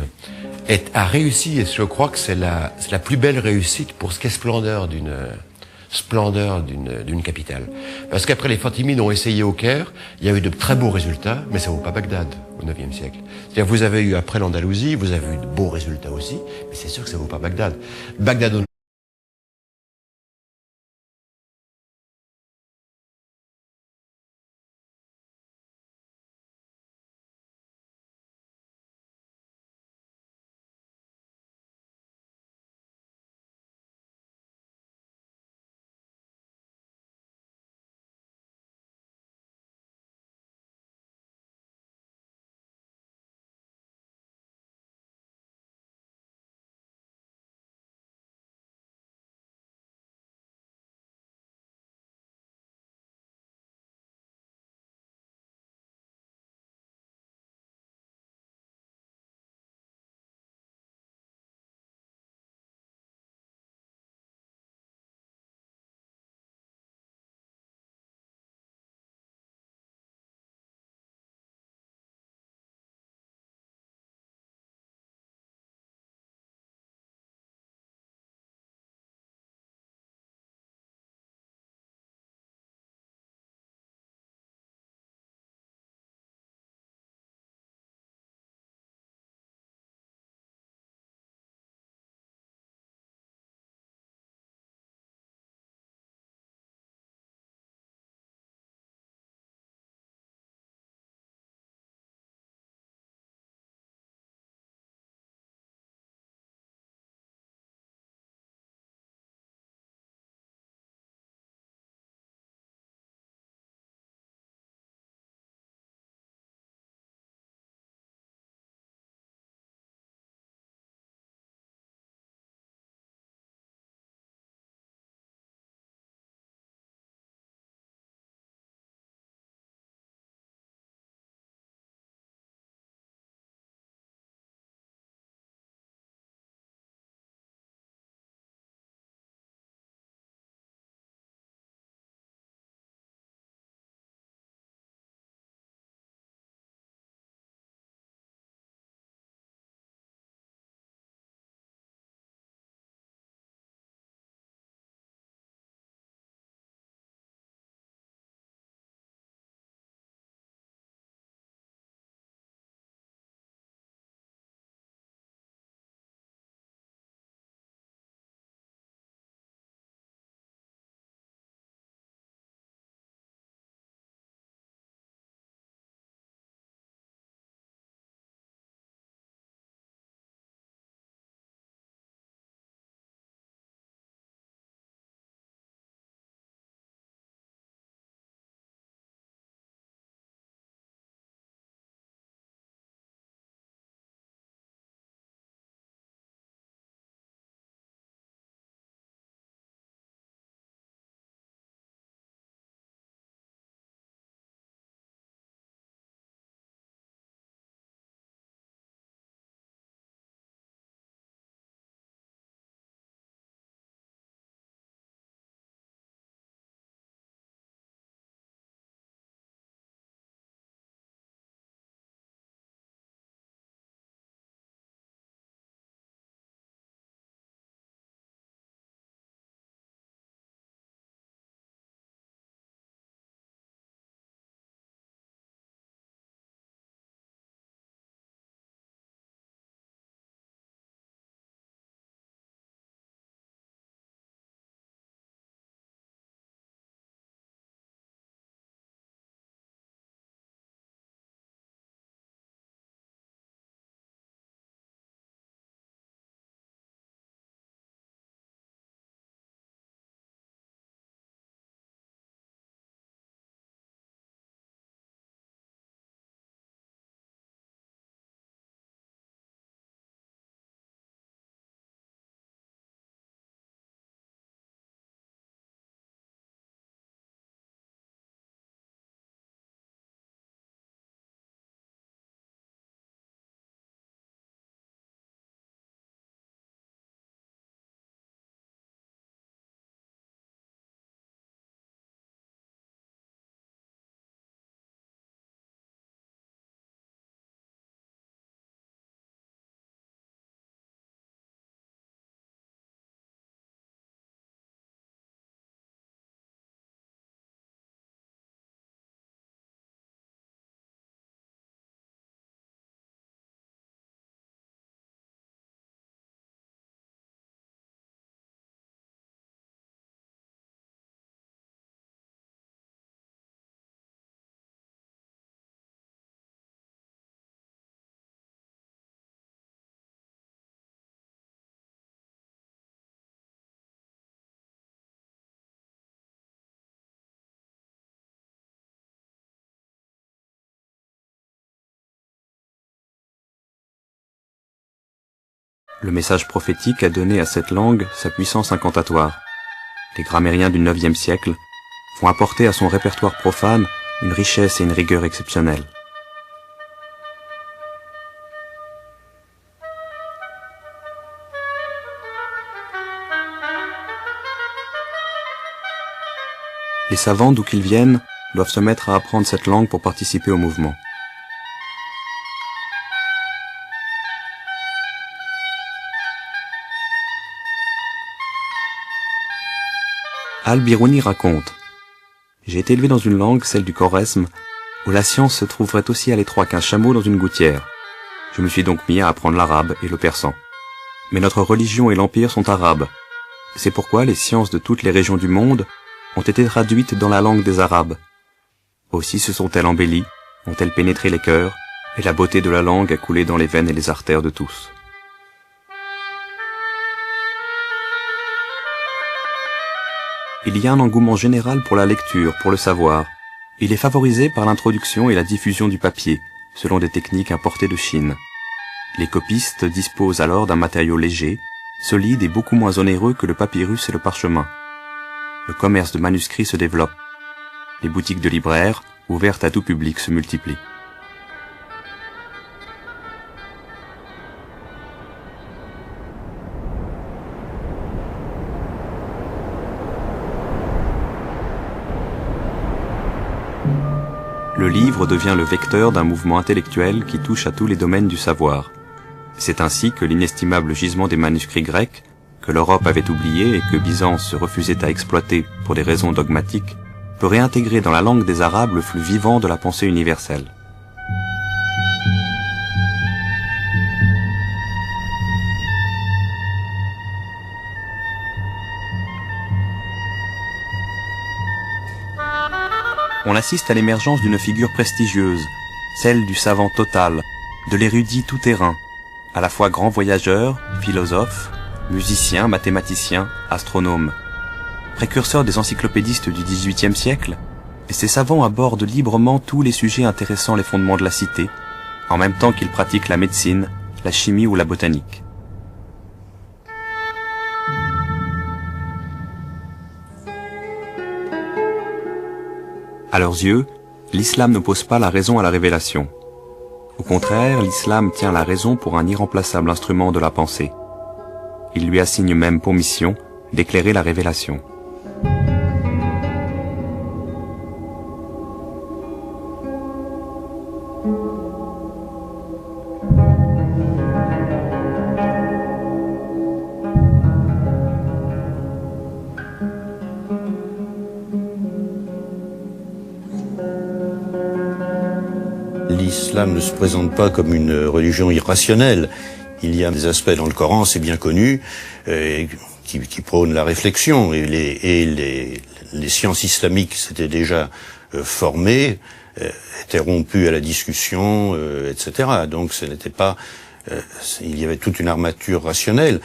a réussi, et je crois que c'est la plus belle réussite pour ce qu'est splendeur d'une capitale. Parce qu'après les Fatimides ont essayé au Caire, il y a eu de très beaux résultats, mais ça vaut pas Bagdad au 9e siècle. C'est-à-dire vous avez eu après l'Andalousie, vous avez eu de beaux résultats aussi, mais c'est sûr que ça vaut pas Bagdad. Bagdad Le message prophétique a donné à cette langue sa puissance incantatoire. Les grammairiens du IXe siècle vont apporter à son répertoire profane une richesse et une rigueur exceptionnelles. Les savants, d'où qu'ils viennent, doivent se mettre à apprendre cette langue pour participer au mouvement. Al-Biruni raconte « J'ai été élevé dans une langue, celle du Khorezm, où la science se trouverait aussi à l'étroit qu'un chameau dans une gouttière. Je me suis donc mis à apprendre l'arabe et le persan. Mais notre religion et l'empire sont arabes. C'est pourquoi les sciences de toutes les régions du monde ont été traduites dans la langue des Arabes. Aussi se sont-elles embellies, ont-elles pénétré les cœurs, et la beauté de la langue a coulé dans les veines et les artères de tous. » Il y a un engouement général pour la lecture, pour le savoir. Il est favorisé par l'introduction et la diffusion du papier, selon des techniques importées de Chine. Les copistes disposent alors d'un matériau léger, solide et beaucoup moins onéreux que le papyrus et le parchemin. Le commerce de manuscrits se développe. Les boutiques de libraires, ouvertes à tout public, se multiplient. Le livre devient le vecteur d'un mouvement intellectuel qui touche à tous les domaines du savoir. C'est ainsi que l'inestimable gisement des manuscrits grecs, que l'Europe avait oublié et que Byzance se refusait à exploiter pour des raisons dogmatiques, peut réintégrer dans la langue des Arabes le flux vivant de la pensée universelle. On assiste à l'émergence d'une figure prestigieuse, celle du savant total, de l'érudit tout-terrain, à la fois grand voyageur, philosophe, musicien, mathématicien, astronome. Précurseur des encyclopédistes du XVIIIe siècle, ces savants abordent librement tous les sujets intéressant les fondements de la cité, en même temps qu'ils pratiquent la médecine, la chimie ou la botanique. À leurs yeux, l'islam n'oppose pas la raison à la révélation. Au contraire, l'islam tient la raison pour un irremplaçable instrument de la pensée. Il lui assigne même pour mission d'éclairer la révélation. L'islam ne se présente pas comme une religion irrationnelle. Il y a des aspects dans le Coran, c'est bien connu, qui prônent la réflexion. Et les sciences islamiques s'étaient déjà formées, étaient rompues à la discussion, etc. Donc ce n'était pas... il y avait toute une armature rationnelle.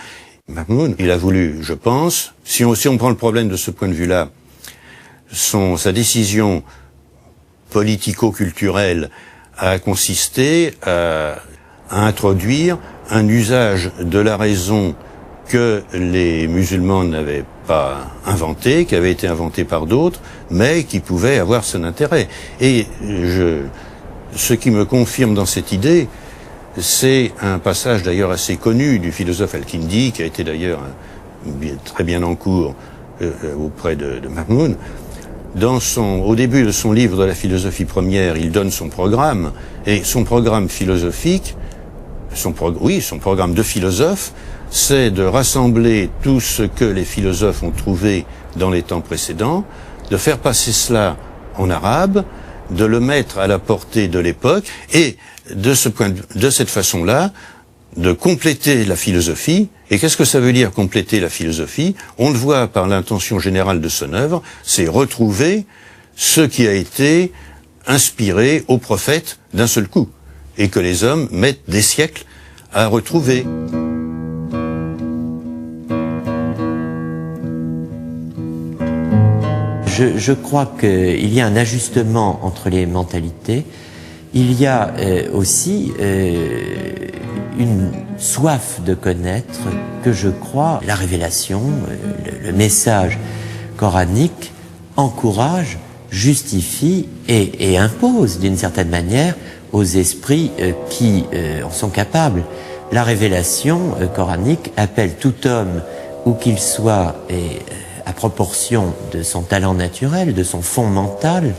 Mahmoud, il a voulu, je pense, si on prend le problème de ce point de vue-là, sa décision politico-culturelle a consisté à introduire un usage de la raison que les musulmans n'avaient pas inventé, qui avait été inventé par d'autres, mais qui pouvait avoir son intérêt. Et ce qui me confirme dans cette idée, c'est un passage d'ailleurs assez connu du philosophe Al-Kindi, qui a été d'ailleurs très bien en cours auprès de Mahmoud. Au début de son livre de la philosophie première, il donne son programme, et son programme philosophique, son programme de philosophe, c'est de rassembler tout ce que les philosophes ont trouvé dans les temps précédents, de faire passer cela en arabe, de le mettre à la portée de l'époque, et de cette façon-là, de compléter la philosophie. Et qu'est-ce que ça veut dire compléter la philosophie? On le voit par l'intention générale de son œuvre, c'est retrouver ce qui a été inspiré aux prophètes d'un seul coup, et que les hommes mettent des siècles à retrouver. Je crois qu'il y a un ajustement entre les mentalités. Il y a aussi une soif de connaître que je crois la révélation, le message coranique encourage, justifie et impose d'une certaine manière aux esprits qui en sont capables. La révélation coranique appelle tout homme, où qu'il soit, et à proportion de son talent naturel, de son fond mental,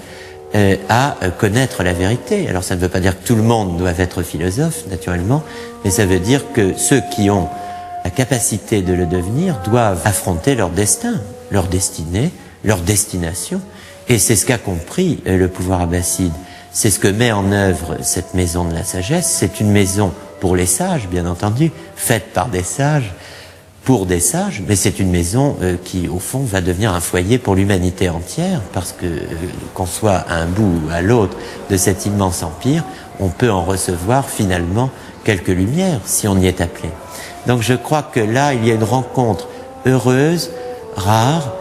à connaître la vérité. Alors ça ne veut pas dire que tout le monde doit être philosophe, naturellement, mais ça veut dire que ceux qui ont la capacité de le devenir doivent affronter leur destin, leur destinée, leur destination. Et c'est ce qu'a compris le pouvoir abbasside. C'est ce que met en œuvre cette maison de la sagesse. C'est une maison pour les sages, bien entendu, faite par des sages, pour des sages, mais c'est une maison qui, au fond, va devenir un foyer pour l'humanité entière, parce que qu'on soit à un bout ou à l'autre de cet immense empire, on peut en recevoir finalement quelques lumières, si on y est appelé. Donc je crois que là, il y a une rencontre heureuse, rare,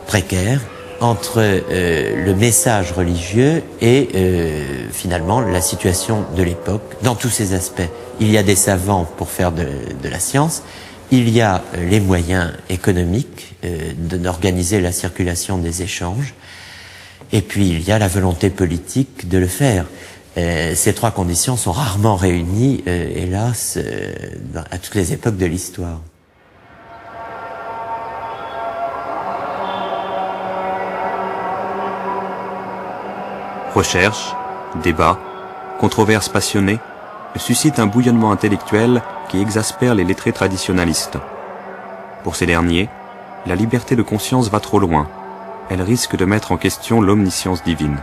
précaire, entre le message religieux et finalement la situation de l'époque, dans tous ses aspects. Il y a des savants pour faire de la science, il y a les moyens économiques d'organiser la circulation des échanges, et puis il y a la volonté politique de le faire. Ces trois conditions sont rarement réunies, hélas, à toutes les époques de l'histoire. Recherche, débat, controverses passionnées suscitent un bouillonnement intellectuel qui exaspère les lettrés traditionalistes. Pour ces derniers, la liberté de conscience va trop loin. Elle risque de mettre en question l'omniscience divine.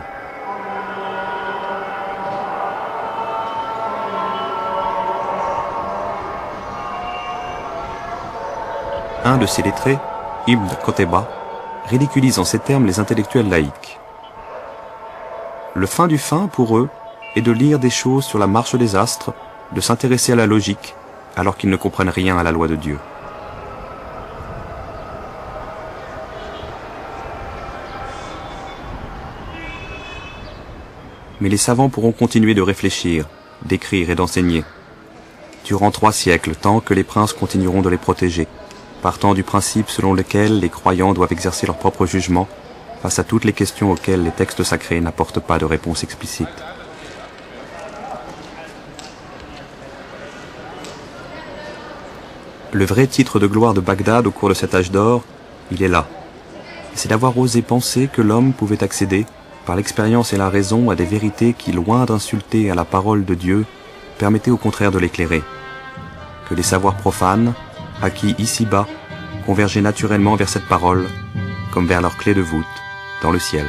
Un de ces lettrés, Ibn Qutayba, ridiculise en ces termes les intellectuels laïcs. Le fin du fin, pour eux, est de lire des choses sur la marche des astres, de s'intéresser à la logique, alors qu'ils ne comprennent rien à la loi de Dieu. Mais les savants pourront continuer de réfléchir, d'écrire et d'enseigner, durant 3 siècles, tant que les princes continueront de les protéger, partant du principe selon lequel les croyants doivent exercer leur propre jugement face à toutes les questions auxquelles les textes sacrés n'apportent pas de réponse explicite. Le vrai titre de gloire de Bagdad au cours de cet âge d'or, il est là. C'est d'avoir osé penser que l'homme pouvait accéder, par l'expérience et la raison, à des vérités qui, loin d'insulter à la parole de Dieu, permettaient au contraire de l'éclairer. Que les savoirs profanes, acquis ici-bas, convergeaient naturellement vers cette parole, comme vers leur clé de voûte, dans le ciel.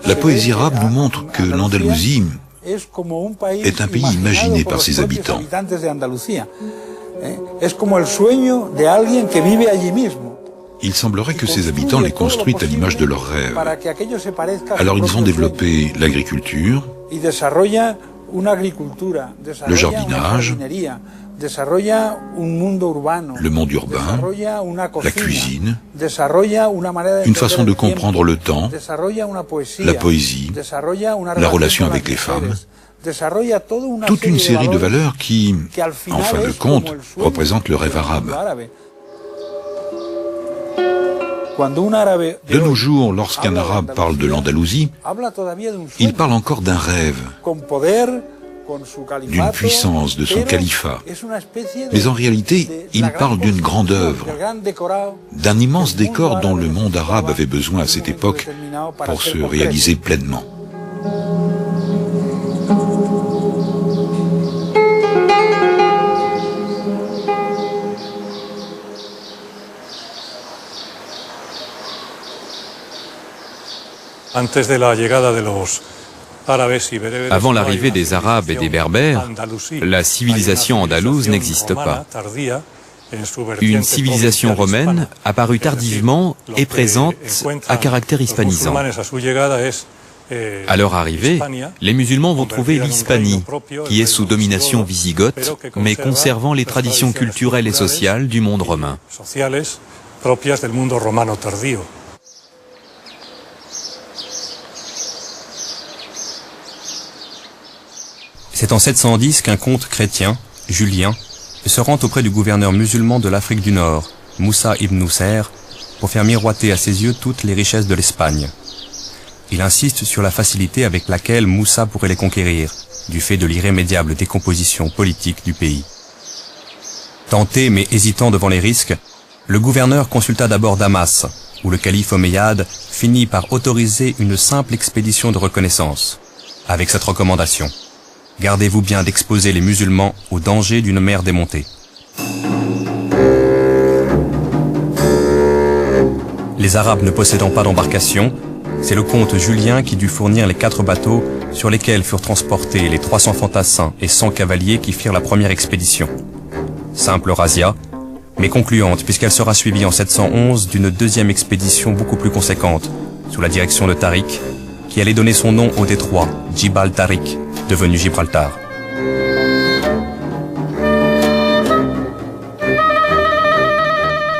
La poésie arabe nous montre que l'Andalousie est un pays imaginé par ses habitants. Il semblerait que ces habitants l'aient construite à l'image de leurs rêves. Alors ils ont développé l'agriculture, le jardinage, le monde urbain, la cuisine, une façon de comprendre le temps, la poésie, la relation avec les femmes, toute une série de valeurs qui, en fin de compte, représentent le rêve arabe. De nos jours, lorsqu'un arabe parle de l'Andalousie, il parle encore d'un rêve, d'une puissance, de son califat. Mais en réalité, il parle d'une grande œuvre, d'un immense décor dont le monde arabe avait besoin à cette époque pour se réaliser pleinement. Avant l'arrivée des Arabes et des Berbères, la civilisation andalouse n'existe pas. Une civilisation romaine, apparue tardivement et présente à caractère hispanisant. À leur arrivée, les musulmans vont trouver l'Hispanie, qui est sous domination wisigoth, mais conservant les traditions culturelles et sociales du monde romain. C'est en 710 qu'un comte chrétien, Julien, se rend auprès du gouverneur musulman de l'Afrique du Nord, Moussa ibn Nusayr, pour faire miroiter à ses yeux toutes les richesses de l'Espagne. Il insiste sur la facilité avec laquelle Moussa pourrait les conquérir, du fait de l'irrémédiable décomposition politique du pays. Tenté mais hésitant devant les risques, le gouverneur consulta d'abord Damas, où le calife omeyyade finit par autoriser une simple expédition de reconnaissance, avec cette recommandation: gardez-vous bien d'exposer les musulmans au danger d'une mer démontée. Les Arabes ne possédant pas d'embarcation, c'est le comte Julien qui dut fournir les 4 bateaux sur lesquels furent transportés les 300 fantassins et 100 cavaliers qui firent la première expédition. Simple razzia, mais concluante puisqu'elle sera suivie en 711 d'une deuxième expédition beaucoup plus conséquente, sous la direction de Tariq, qui allait donner son nom au détroit, Djibal Tariq, devenu Gibraltar.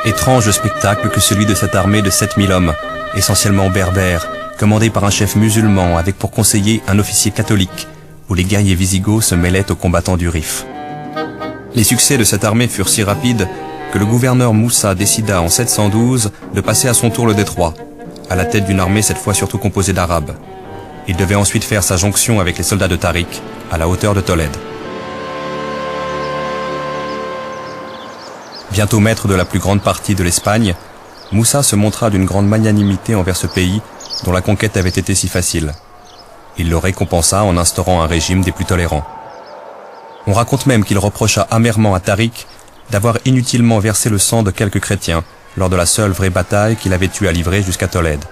Étrange spectacle que celui de cette armée de 7000 hommes, essentiellement berbères, commandée par un chef musulman avec pour conseiller un officier catholique, où les guerriers wisigoths se mêlaient aux combattants du Rif. Les succès de cette armée furent si rapides que le gouverneur Moussa décida en 712 de passer à son tour le détroit, à la tête d'une armée cette fois surtout composée d'Arabes. Il devait ensuite faire sa jonction avec les soldats de Tariq, à la hauteur de Tolède. Bientôt maître de la plus grande partie de l'Espagne, Moussa se montra d'une grande magnanimité envers ce pays dont la conquête avait été si facile. Il le récompensa en instaurant un régime des plus tolérants. On raconte même qu'il reprocha amèrement à Tariq d'avoir inutilement versé le sang de quelques chrétiens lors de la seule vraie bataille qu'il avait eu à livrer jusqu'à Tolède.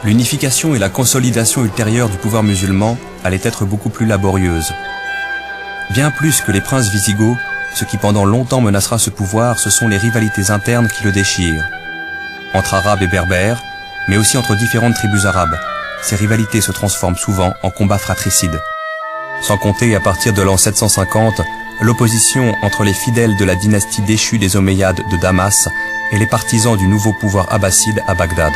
L'unification et la consolidation ultérieure du pouvoir musulman allaient être beaucoup plus laborieuses. Bien plus que les princes wisigoths, ce qui pendant longtemps menacera ce pouvoir, ce sont les rivalités internes qui le déchirent. Entre Arabes et Berbères, mais aussi entre différentes tribus arabes, ces rivalités se transforment souvent en combats fratricides. Sans compter, à partir de l'an 750, l'opposition entre les fidèles de la dynastie déchue des Omeyyades de Damas et les partisans du nouveau pouvoir abbasside à Bagdad.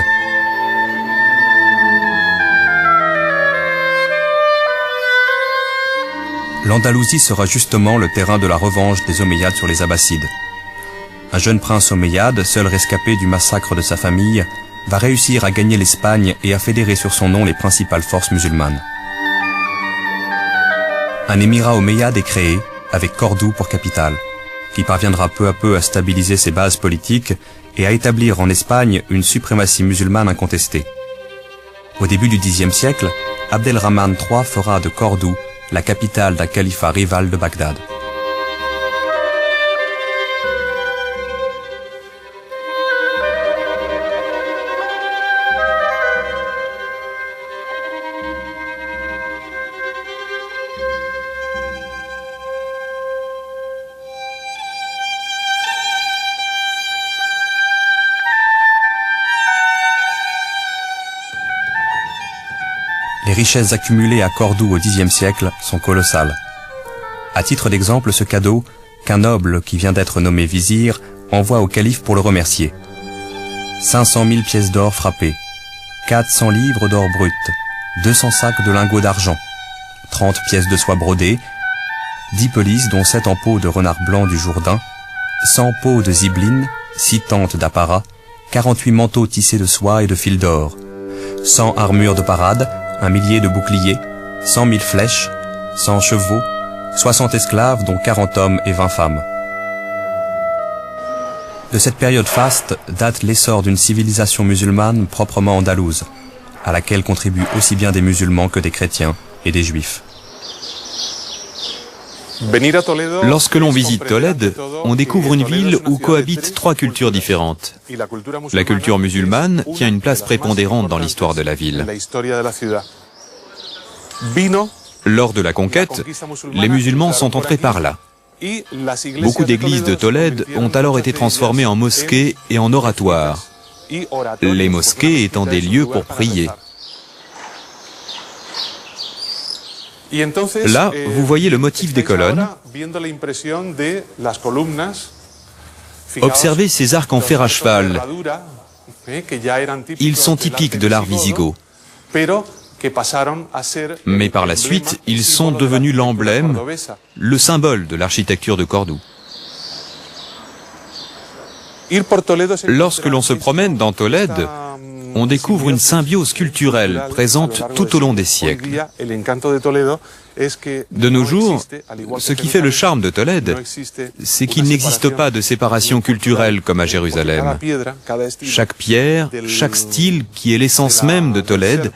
L'Andalousie sera justement le terrain de la revanche des Omeyyades sur les Abbassides. Un jeune prince omeyyade, seul rescapé du massacre de sa famille, va réussir à gagner l'Espagne et à fédérer sur son nom les principales forces musulmanes. Un émirat omeyyade est créé, avec Cordoue pour capitale, qui parviendra peu à peu à stabiliser ses bases politiques et à établir en Espagne une suprématie musulmane incontestée. Au début du Xe siècle, Abdelrahman III fera de Cordoue la capitale d'un califat rival de Bagdad. Les richesses accumulées à Cordoue au Xe siècle sont colossales. À titre d'exemple, ce cadeau qu'un noble qui vient d'être nommé vizir envoie au calife pour le remercier. 500 000 pièces d'or frappées, 400 livres d'or brut, 200 sacs de lingots d'argent, 30 pièces de soie brodée, 10 pelisses dont 7 en peau de renard blanc du Jourdain, 100 pots de zibeline, 6 tentes d'apparat, 48 manteaux tissés de soie et de fil d'or, 100 armures de parade, 1 millier de boucliers, 100 000 flèches, 100 chevaux, 60 esclaves dont 40 hommes et 20 femmes. De cette période faste date l'essor d'une civilisation musulmane proprement andalouse, à laquelle contribuent aussi bien des musulmans que des chrétiens et des juifs. Lorsque l'on visite Tolède, on découvre une ville où cohabitent 3 cultures différentes. La culture musulmane tient une place prépondérante dans l'histoire de la ville. Lors de la conquête, les musulmans sont entrés par là. Beaucoup d'églises de Tolède ont alors été transformées en mosquées et en oratoires, les mosquées étant des lieux pour prier. Là, vous voyez le motif des colonnes. Observez ces arcs en fer à cheval. Ils sont typiques de l'art wisigoth. Mais par la suite, ils sont devenus l'emblème, le symbole de l'architecture de Cordoue. Lorsque l'on se promène dans Tolède, on découvre une symbiose culturelle présente tout au long des siècles. De nos jours, ce qui fait le charme de Tolède, c'est qu'il n'existe pas de séparation culturelle comme à Jérusalem. Chaque pierre, chaque style, qui est l'essence même de Tolède,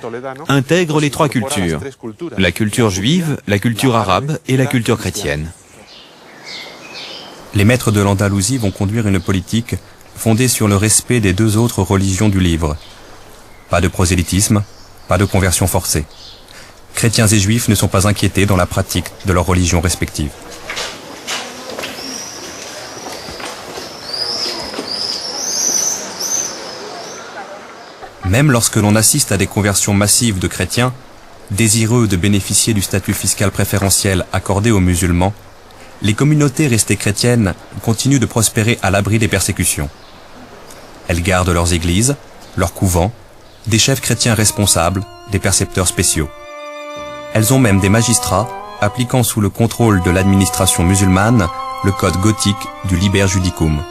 intègre les 3 cultures, la culture juive, la culture arabe et la culture chrétienne. Les maîtres de l'Andalousie vont conduire une politique fondée sur le respect des 2 autres religions du livre. Pas de prosélytisme, pas de conversion forcée. Chrétiens et juifs ne sont pas inquiétés dans la pratique de leurs religions respectives. Même lorsque l'on assiste à des conversions massives de chrétiens, désireux de bénéficier du statut fiscal préférentiel accordé aux musulmans, les communautés restées chrétiennes continuent de prospérer à l'abri des persécutions. Elles gardent leurs églises, leurs couvents, des chefs chrétiens responsables, des percepteurs spéciaux. Elles ont même des magistrats appliquant sous le contrôle de l'administration musulmane le code gothique du Liber Judicum.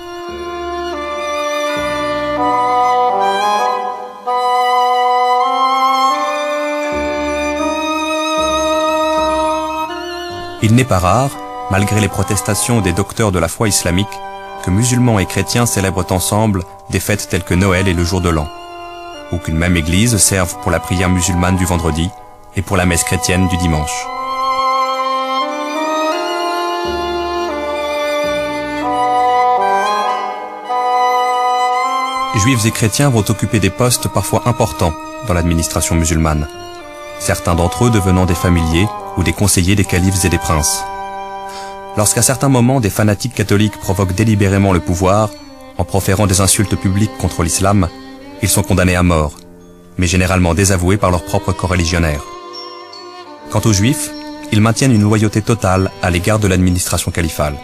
Il n'est pas rare, malgré les protestations des docteurs de la foi islamique, que musulmans et chrétiens célèbrent ensemble des fêtes telles que Noël et le jour de l'an, ou qu'une même église serve pour la prière musulmane du vendredi et pour la messe chrétienne du dimanche. Juifs et chrétiens vont occuper des postes parfois importants dans l'administration musulmane, certains d'entre eux devenant des familiers ou des conseillers des califes et des princes. Lorsqu'à certains moments des fanatiques catholiques provoquent délibérément le pouvoir en proférant des insultes publiques contre l'islam, ils sont condamnés à mort, mais généralement désavoués par leurs propres coreligionnaires. Quant aux juifs, ils maintiennent une loyauté totale à l'égard de l'administration califale.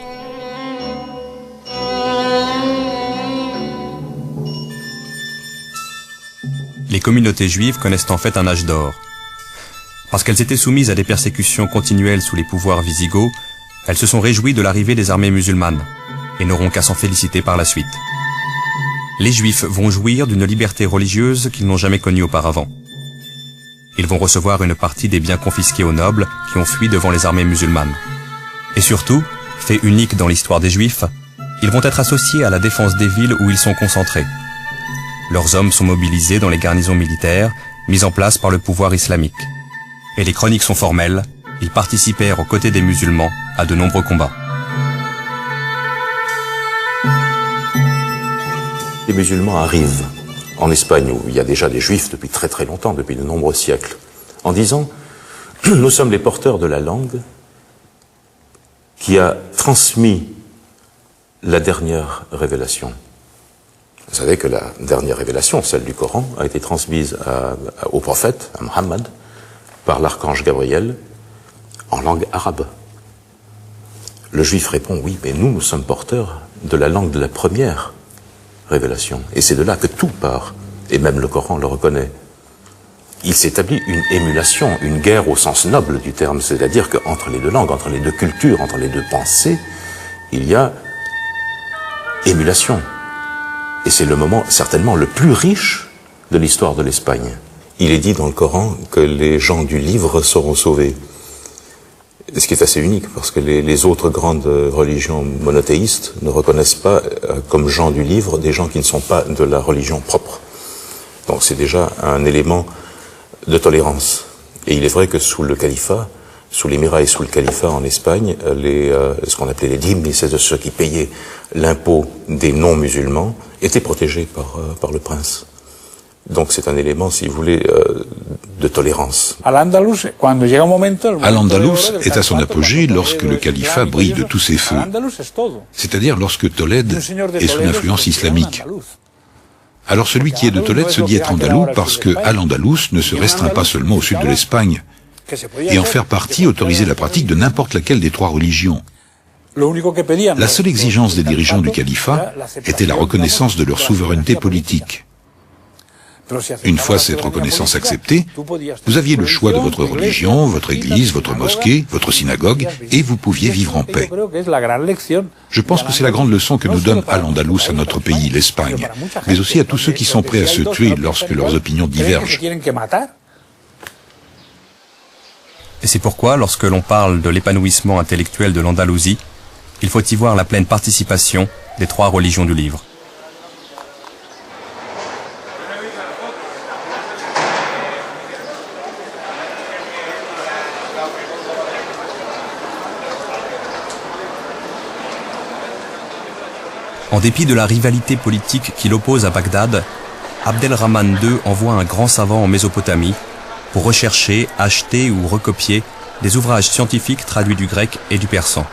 Les communautés juives connaissent en fait un âge d'or. Parce qu'elles étaient soumises à des persécutions continuelles sous les pouvoirs wisigoths, elles se sont réjouies de l'arrivée des armées musulmanes et n'auront qu'à s'en féliciter par la suite. Les juifs vont jouir d'une liberté religieuse qu'ils n'ont jamais connue auparavant. Ils vont recevoir une partie des biens confisqués aux nobles qui ont fui devant les armées musulmanes. Et surtout, fait unique dans l'histoire des juifs, ils vont être associés à la défense des villes où ils sont concentrés. Leurs hommes sont mobilisés dans les garnisons militaires mises en place par le pouvoir islamique. Et les chroniques sont formelles, ils participèrent aux côtés des musulmans à de nombreux combats. Les musulmans arrivent en Espagne, où il y a déjà des juifs depuis très très longtemps, depuis de nombreux siècles, en disant « Nous sommes les porteurs de la langue qui a transmis la dernière révélation. » Vous savez que la dernière révélation, celle du Coran, a été transmise au prophète, à Mohammed, par l'archange Gabriel, en langue arabe. Le juif répond « Oui, mais nous sommes porteurs de la langue de la première révélation. » Et c'est de là que tout part, et même le Coran le reconnaît. Il s'établit une émulation, une guerre au sens noble du terme, c'est-à-dire qu'entre les deux langues, entre les deux cultures, entre les deux pensées, il y a émulation. Et c'est le moment certainement le plus riche de l'histoire de l'Espagne. Il est dit dans le Coran que les gens du livre seront sauvés. Ce qui est assez unique, parce que les autres grandes religions monothéistes ne reconnaissent pas comme gens du livre des gens qui ne sont pas de la religion propre. Donc c'est déjà un élément de tolérance. Et il est vrai que sous le califat, sous l'émirat et sous le califat en Espagne, ce qu'on appelait les dhimmi, c'est de ceux qui payaient l'impôt des non-musulmans, étaient protégés par le prince. Donc c'est un élément, si vous voulez, de tolérance. Al-Andalus est à son apogée lorsque le califat brille de tous ses feux, c'est-à-dire lorsque Tolède est sous l'influence islamique. Alors celui qui est de Tolède se dit être andalou parce que Al-Andalus ne se restreint pas seulement au sud de l'Espagne, et en faire partie autorisait la pratique de n'importe laquelle des 3 religions. La seule exigence des dirigeants du califat était la reconnaissance de leur souveraineté politique. Une fois cette reconnaissance acceptée, vous aviez le choix de votre religion, votre église, votre mosquée, votre synagogue, et vous pouviez vivre en paix. Je pense que c'est la grande leçon que nous donne Al-Andalus à notre pays, l'Espagne, mais aussi à tous ceux qui sont prêts à se tuer lorsque leurs opinions divergent. Et c'est pourquoi, lorsque l'on parle de l'épanouissement intellectuel de l'Andalousie, il faut y voir la pleine participation des 3 religions du livre. En dépit de la rivalité politique qui l'oppose à Bagdad, Abdelrahman II envoie un grand savant en Mésopotamie pour rechercher, acheter ou recopier des ouvrages scientifiques traduits du grec et du persan.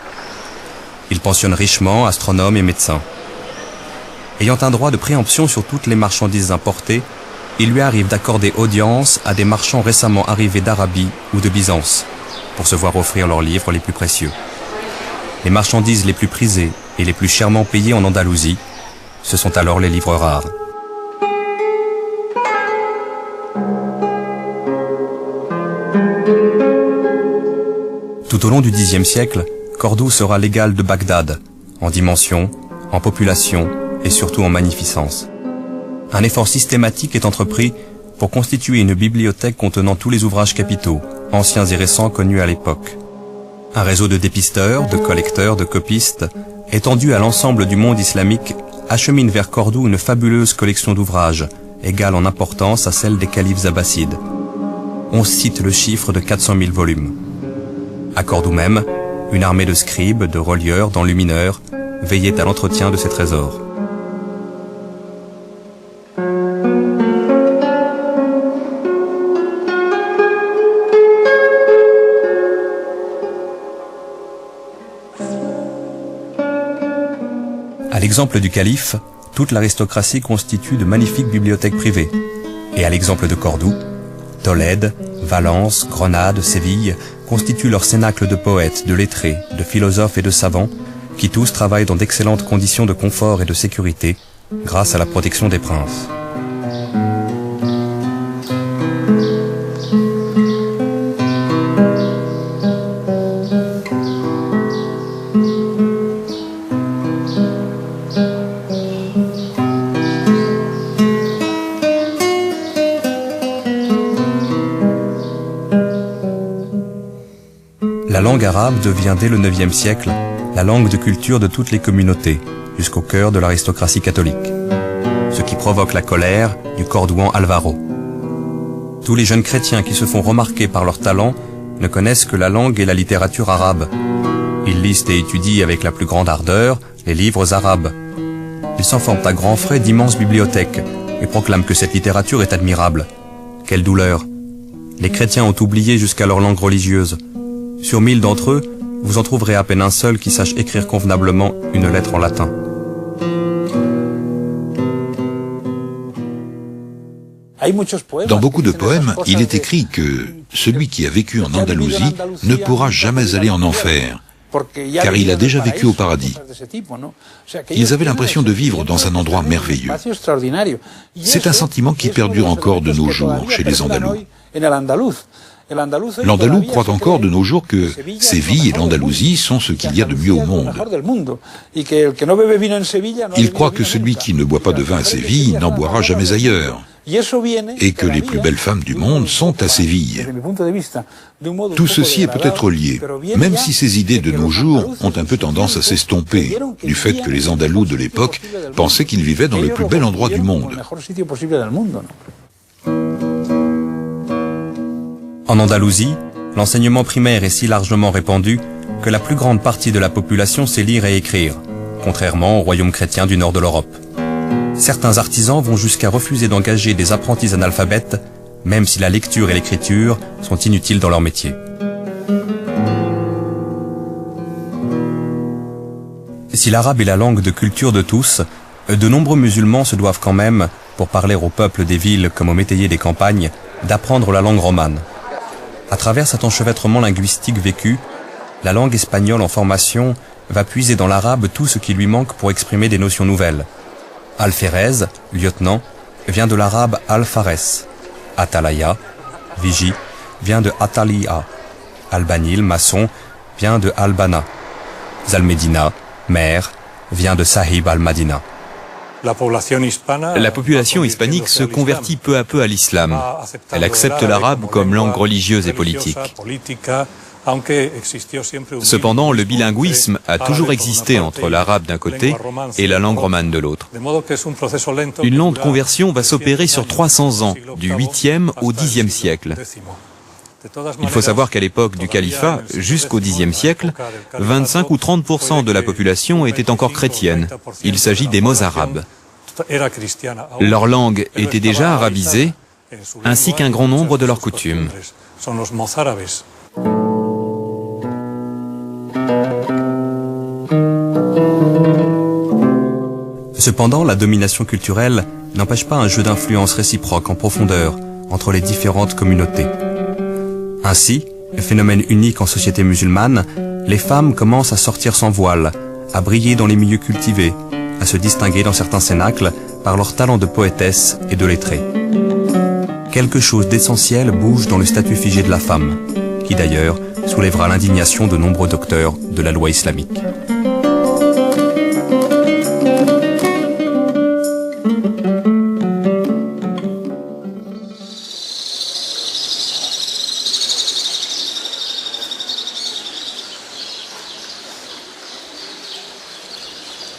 Il pensionne richement astronomes et médecins. Ayant un droit de préemption sur toutes les marchandises importées, il lui arrive d'accorder audience à des marchands récemment arrivés d'Arabie ou de Byzance pour se voir offrir leurs livres les plus précieux. Les marchandises les plus prisées et les plus chèrement payées en Andalousie, ce sont alors les livres rares. Tout au long du Xe siècle, Cordoue sera l'égal de Bagdad, en dimension, en population et surtout en magnificence. Un effort systématique est entrepris pour constituer une bibliothèque contenant tous les ouvrages capitaux, anciens et récents connus à l'époque. Un réseau de dépisteurs, de collecteurs, de copistes, étendu à l'ensemble du monde islamique, achemine vers Cordoue une fabuleuse collection d'ouvrages, égale en importance à celle des califes abbassides. On cite le chiffre de 400 000 volumes. À Cordoue même, une armée de scribes, de relieurs, d'enlumineurs veillait à l'entretien de ces trésors. À l'exemple du calife, toute l'aristocratie constitue de magnifiques bibliothèques privées. Et à l'exemple de Cordoue, Tolède, Valence, Grenade, Séville constituent leur cénacle de poètes, de lettrés, de philosophes et de savants qui tous travaillent dans d'excellentes conditions de confort et de sécurité grâce à la protection des princes. La langue arabe devient dès le IXe siècle la langue de culture de toutes les communautés, jusqu'au cœur de l'aristocratie catholique. Ce qui provoque la colère du Cordouan Alvaro. Tous les jeunes chrétiens qui se font remarquer par leur talent ne connaissent que la langue et la littérature arabe. Ils lisent et étudient avec la plus grande ardeur les livres arabes. Ils s'en forment à grands frais d'immenses bibliothèques et proclament que cette littérature est admirable. Quelle douleur! Les chrétiens ont oublié jusqu'à leur langue religieuse. Sur 1000 d'entre eux, vous en trouverez à peine un seul qui sache écrire convenablement une lettre en latin. Dans beaucoup de poèmes, il est écrit que celui qui a vécu en Andalousie ne pourra jamais aller en enfer, car il a déjà vécu au paradis. Ils avaient l'impression de vivre dans un endroit merveilleux. C'est un sentiment qui perdure encore de nos jours chez les Andalous. L'Andalou croit encore de nos jours que Séville et l'Andalousie sont ce qu'il y a de mieux au monde. Il croit que celui qui ne boit pas de vin à Séville n'en boira jamais ailleurs, et que les plus belles femmes du monde sont à Séville. Tout ceci est peut-être lié, même si ces idées de nos jours ont un peu tendance à s'estomper, du fait que les Andalous de l'époque pensaient qu'ils vivaient dans le plus bel endroit du monde. En Andalousie, l'enseignement primaire est si largement répandu que la plus grande partie de la population sait lire et écrire, contrairement aux royaumes chrétiens du nord de l'Europe. Certains artisans vont jusqu'à refuser d'engager des apprentis analphabètes, même si la lecture et l'écriture sont inutiles dans leur métier. Si l'arabe est la langue de culture de tous, de nombreux musulmans se doivent quand même, pour parler au peuple des villes comme aux métayers des campagnes, d'apprendre la langue romane. À travers cet enchevêtrement linguistique vécu, la langue espagnole en formation va puiser dans l'arabe tout ce qui lui manque pour exprimer des notions nouvelles. Alférez, lieutenant, vient de l'arabe alfares. Atalaya, vigie, vient de ataliya. Albanil, maçon, vient de albana. Zalmedina, maire, vient de sahib al-Madina. La population hispanique se convertit peu à peu à l'islam. Elle accepte l'arabe comme langue religieuse et politique. Cependant, le bilinguisme a toujours existé entre l'arabe d'un côté et la langue romane de l'autre. Une lente conversion va s'opérer sur 300 ans, du 8e au 10e siècle. Il faut savoir qu'à l'époque du califat, jusqu'au Xe siècle, 25 ou 30% de la population était encore chrétienne. Il s'agit des mozarabes. Leur langue était déjà arabisée, ainsi qu'un grand nombre de leurs coutumes. Cependant, la domination culturelle n'empêche pas un jeu d'influence réciproque en profondeur entre les différentes communautés. Ainsi, phénomène unique en société musulmane, les femmes commencent à sortir sans voile, à briller dans les milieux cultivés, à se distinguer dans certains cénacles par leur talent de poétesse et de lettrée. Quelque chose d'essentiel bouge dans le statut figé de la femme, qui d'ailleurs soulèvera l'indignation de nombreux docteurs de la loi islamique.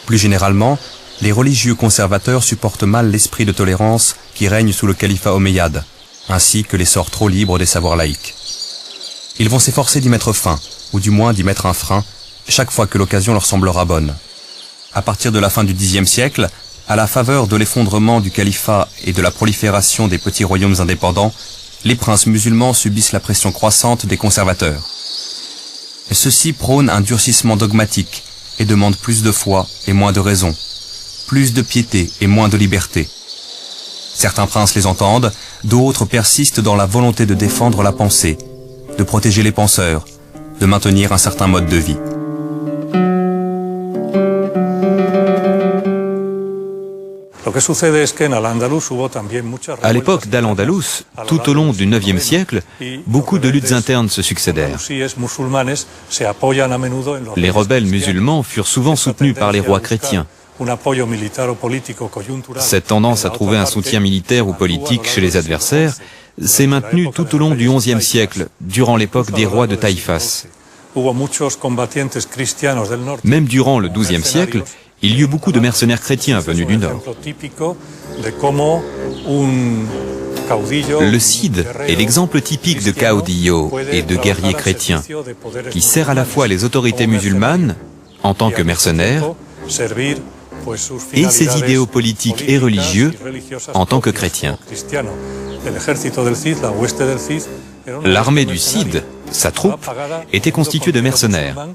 Plus généralement, les religieux conservateurs supportent mal l'esprit de tolérance qui règne sous le califat omeyyade, ainsi que l'essor trop libre des savoirs laïques. Ils vont s'efforcer d'y mettre fin, ou du moins d'y mettre un frein, chaque fois que l'occasion leur semblera bonne. À partir de la fin du Xe siècle, à la faveur de l'effondrement du califat et de la prolifération des petits royaumes indépendants, les princes musulmans subissent la pression croissante des conservateurs. Ceux-ci prônent un durcissement dogmatique, et demandent plus de foi et moins de raison, plus de piété et moins de liberté. Certains princes les entendent, d'autres persistent dans la volonté de défendre la pensée, de protéger les penseurs, de maintenir un certain mode de vie. À l'époque d'Al-Andalus, tout au long du IXe siècle, beaucoup de luttes internes se succédèrent. Les rebelles musulmans furent souvent soutenus par les rois chrétiens. Cette tendance à trouver un soutien militaire ou politique chez les adversaires s'est maintenue tout au long du XIe siècle, durant l'époque des rois de Taïfas. Même durant le XIIe siècle, il y eut beaucoup de mercenaires chrétiens venus du Nord. Le Cid est l'exemple typique de caudillo et de guerrier chrétien, qui sert à la fois les autorités musulmanes, en tant que mercenaires, et ses idéaux politiques et religieux, en tant que chrétiens. L'armée du Cid, sa troupe, était constituée de mercenaires.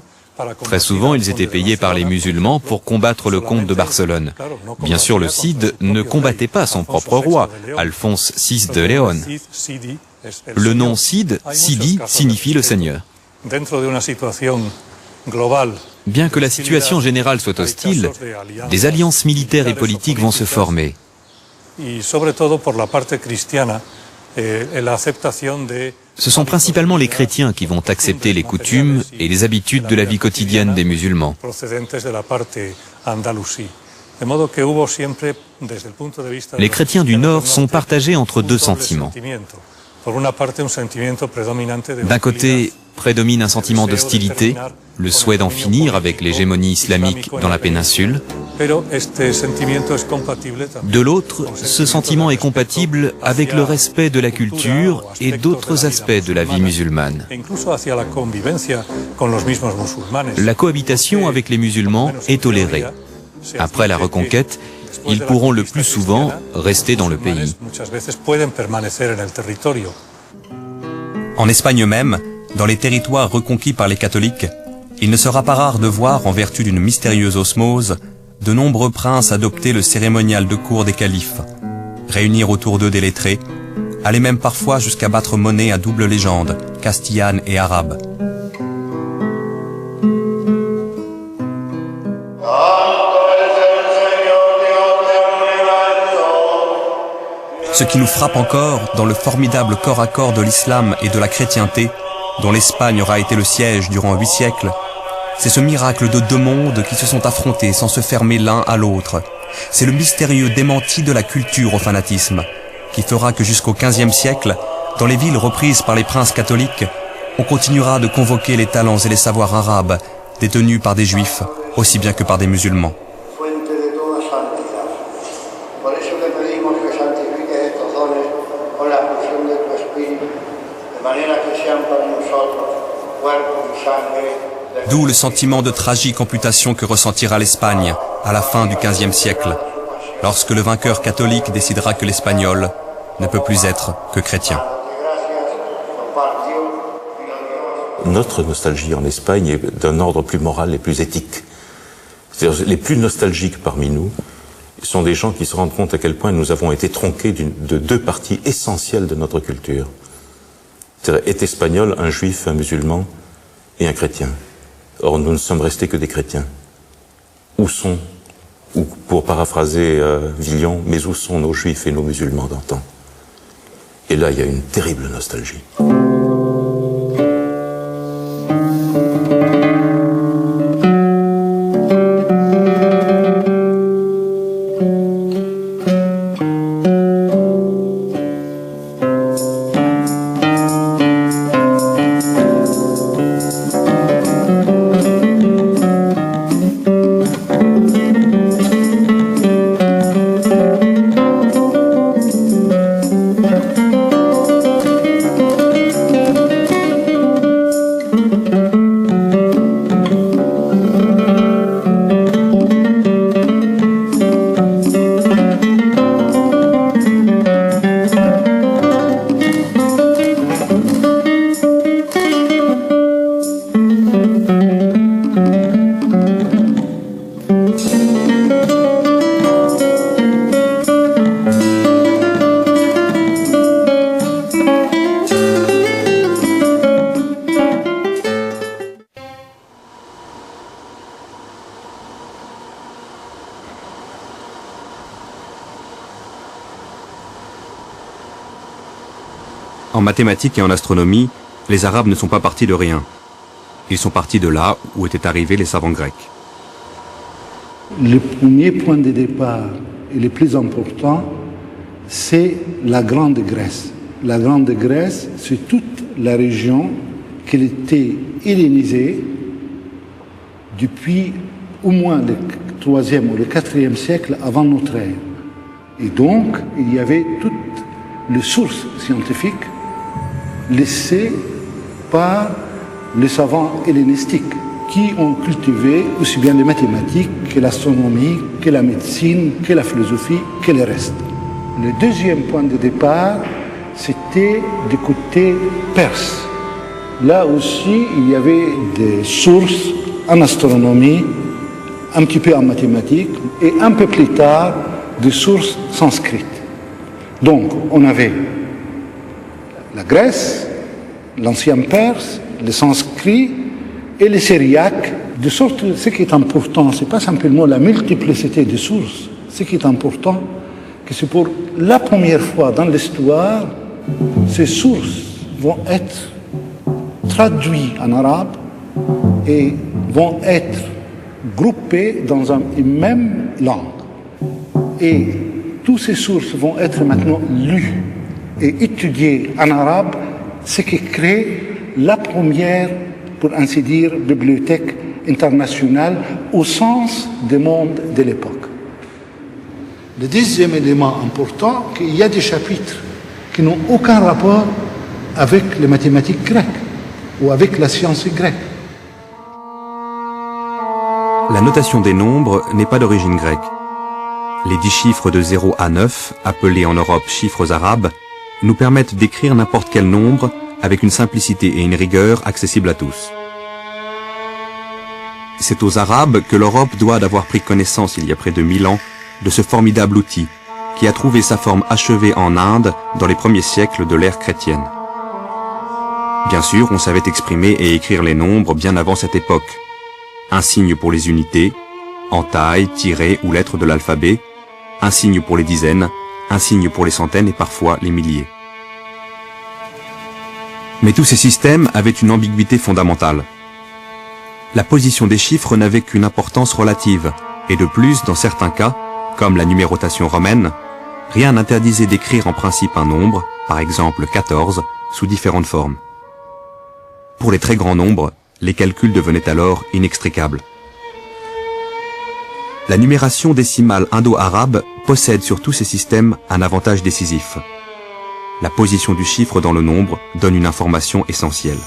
Très souvent, ils étaient payés par les musulmans pour combattre le comte de Barcelone. Bien sûr, le Cid ne combattait pas son propre roi, Alphonse VI de Léon. Le nom Cid, Sidi, signifie le Seigneur. Bien que la situation générale soit hostile, des alliances militaires et politiques vont se former. ce sont principalement les chrétiens qui vont accepter les coutumes et les habitudes de la vie quotidienne des musulmans. Les chrétiens du Nord sont partagés entre deux sentiments. D'un côté, prédomine un sentiment d'hostilité, le souhait d'en finir avec l'hégémonie islamique dans la péninsule. De l'autre, ce sentiment est compatible avec le respect de la culture et d'autres aspects de la vie musulmane. La cohabitation avec les musulmans est tolérée. Après la reconquête, ils pourront le plus souvent rester dans le pays. En Espagne même, dans les territoires reconquis par les catholiques, il ne sera pas rare de voir, en vertu d'une mystérieuse osmose, de nombreux princes adopter le cérémonial de cour des califes, réunir autour d'eux des lettrés, aller même parfois jusqu'à battre monnaie à double légende, castillane et arabe. Ce qui nous frappe encore dans le formidable corps à corps de l'islam et de la chrétienté, dont l'Espagne aura été le siège durant 8 siècles, c'est ce miracle de deux mondes qui se sont affrontés sans se fermer l'un à l'autre. C'est le mystérieux démenti de la culture au fanatisme, qui fera que jusqu'au XVe siècle, dans les villes reprises par les princes catholiques, on continuera de convoquer les talents et les savoirs arabes, détenus par des juifs, aussi bien que par des musulmans. D'où le sentiment de tragique amputation que ressentira l'Espagne à la fin du XVe siècle, lorsque le vainqueur catholique décidera que l'Espagnol ne peut plus être que chrétien. Notre nostalgie en Espagne est d'un ordre plus moral et plus éthique. C'est-à-dire, les plus nostalgiques parmi nous sont des gens qui se rendent compte à quel point nous avons été tronqués de deux parties essentielles de notre culture. C'est-à-dire, est espagnol un juif, un musulman et un chrétien. Or, nous ne sommes restés que des chrétiens. Où sont, ou pour paraphraser Villon, mais où sont nos juifs et nos musulmans d'antan? Et là, il y a une terrible nostalgie. En mathématiques et en astronomie, les Arabes ne sont pas partis de rien. Ils sont partis de là où étaient arrivés les savants grecs. Le premier point de départ et le plus important, c'est la Grande Grèce. La Grande Grèce, c'est toute la région qui était hellénisée depuis au moins le 3e ou le 4e siècle avant notre ère. Et donc, il y avait toutes les sources scientifiques laissées par les savants hellénistiques qui ont cultivé aussi bien les mathématiques que l'astronomie, que la médecine, que la philosophie, que le reste. Le deuxième point de départ, c'était du côté perse. Là aussi, il y avait des sources en astronomie, un petit peu en mathématiques, et un peu plus tard, des sources sanskrites. Donc, on avait la Grèce, l'ancien Perse, le sanskrit et le syriaque. De sorte que ce qui est important, ce n'est pas simplement la multiplicité des sources. Ce qui est important, que c'est pour la première fois dans l'histoire, ces sources vont être traduits en arabe et vont être groupés dans une même langue. Et toutes ces sources vont être maintenant lues et étudiées en arabe, ce qui crée la première, pour ainsi dire, bibliothèque internationale au sens du monde de l'époque. Le deuxième élément important, c'est qu'il y a des chapitres qui n'ont aucun rapport avec les mathématiques grecques ou avec la science grecque. La notation des nombres n'est pas d'origine grecque. Les 10 chiffres de 0 à 9, appelés en Europe chiffres arabes, nous permettent d'écrire n'importe quel nombre avec une simplicité et une rigueur accessibles à tous. C'est aux Arabes que l'Europe doit d'avoir pris connaissance il y a près de 1000 ans de ce formidable outil qui a trouvé sa forme achevée en Inde dans les premiers siècles de l'ère chrétienne. Bien sûr, on savait exprimer et écrire les nombres bien avant cette époque. Un signe pour les unités, entailles, tirets ou lettres de l'alphabet, un signe pour les dizaines, un signe pour les centaines et parfois les milliers. Mais tous ces systèmes avaient une ambiguïté fondamentale. La position des chiffres n'avait qu'une importance relative, et de plus, dans certains cas, comme la numérotation romaine, rien n'interdisait d'écrire en principe un nombre, par exemple 14, sous différentes formes. Pour les très grands nombres, les calculs devenaient alors inextricables. La numération décimale indo-arabe possède sur tous ces systèmes un avantage décisif. La position du chiffre dans le nombre donne une information essentielle.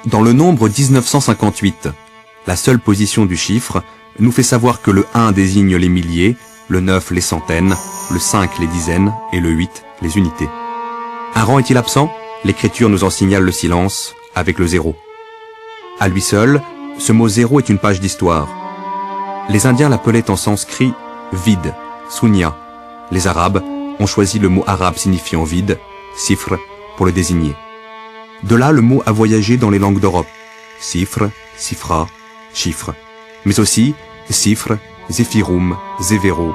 Dans le nombre 1958, la seule position du chiffre nous fait savoir que le 1 désigne les milliers, le 9 les centaines, le 5 les dizaines et le 8 les unités. Un rang est-il absent? L'écriture nous en signale le silence avec le 0. À lui seul, ce mot 0 est une page d'histoire. Les Indiens l'appelaient en sanskrit vide, sunya. Les Arabes ont choisi le mot arabe signifiant vide, sifr, pour le désigner. De là, le mot a voyagé dans les langues d'Europe. Sifr, sifra, chiffre. Mais aussi sifr, zéphirum, zévéro,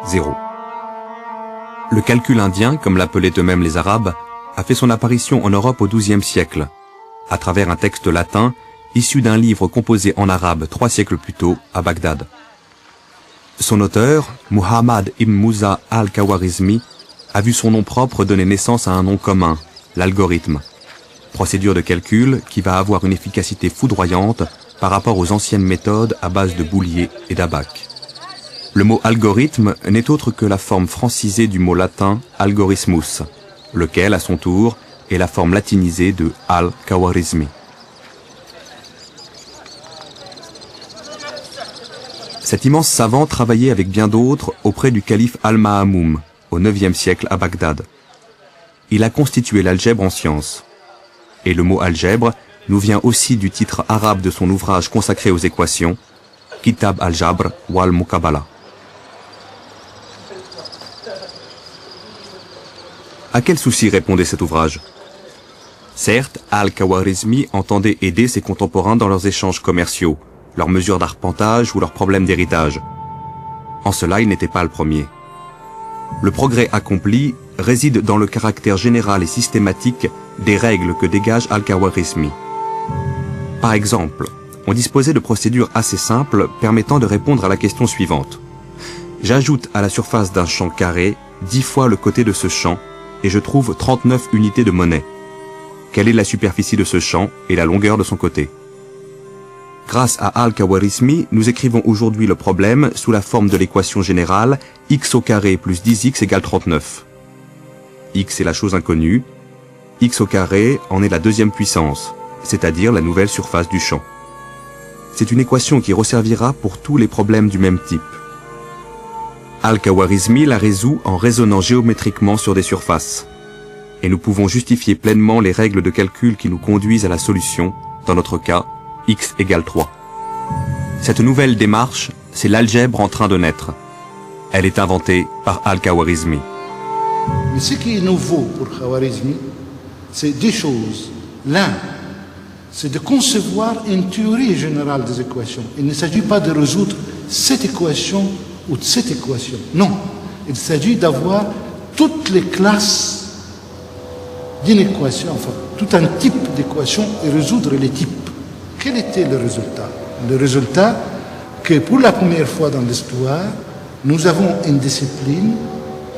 zéro. Le calcul indien, comme l'appelaient eux-mêmes les Arabes, a fait son apparition en Europe au XIIe siècle, à travers un texte latin issu d'un livre composé en arabe 3 siècles plus tôt à Bagdad. Son auteur, Muhammad ibn Musa al-Khawarizmi, a vu son nom propre donner naissance à un nom commun, l'algorithme. Procédure de calcul qui va avoir une efficacité foudroyante par rapport aux anciennes méthodes à base de boulier et d'abac. Le mot algorithme n'est autre que la forme francisée du mot latin algorithmus, lequel, à son tour, est la forme latinisée de al-Khawarizmi. Cet immense savant travaillait avec bien d'autres auprès du calife Al-Ma'amoum, au IXe siècle à Bagdad. Il a constitué l'algèbre en sciences. Et le mot algèbre nous vient aussi du titre arabe de son ouvrage consacré aux équations, Kitab al-Jabr wal-Muqabala. À quel souci répondait cet ouvrage? Certes, Al-Khawarizmi entendait aider ses contemporains dans leurs échanges commerciaux, leurs mesures d'arpentage ou leurs problèmes d'héritage. En cela, il n'était pas le premier. Le progrès accompli réside dans le caractère général et systématique des règles que dégage Al-Khawarizmi. Par exemple, on disposait de procédures assez simples permettant de répondre à la question suivante. J'ajoute à la surface d'un champ carré 10 fois le côté de ce champ et je trouve 39 unités de monnaie. Quelle est la superficie de ce champ et la longueur de son côté? Grâce à Al-Khawarizmi, nous écrivons aujourd'hui le problème sous la forme de l'équation générale x au carré plus 10x égale 39. X est la chose inconnue, x au carré en est la deuxième puissance, c'est-à-dire la nouvelle surface du champ. C'est une équation qui resservira pour tous les problèmes du même type. Al-Khawarizmi la résout en raisonnant géométriquement sur des surfaces. Et nous pouvons justifier pleinement les règles de calcul qui nous conduisent à la solution, dans notre cas, x égale 3. Cette nouvelle démarche, c'est l'algèbre en train de naître. Elle est inventée par Al-Khawarizmi. Mais ce qui est nouveau pour Khawarizmi, c'est deux choses. L'un, c'est de concevoir une théorie générale des équations. Il ne s'agit pas de résoudre cette équation ou de cette équation. Non, il s'agit d'avoir toutes les classes d'une équation, enfin, tout un type d'équation et résoudre les types. Quel était le résultat? Le résultat, que pour la première fois dans l'histoire, nous avons une discipline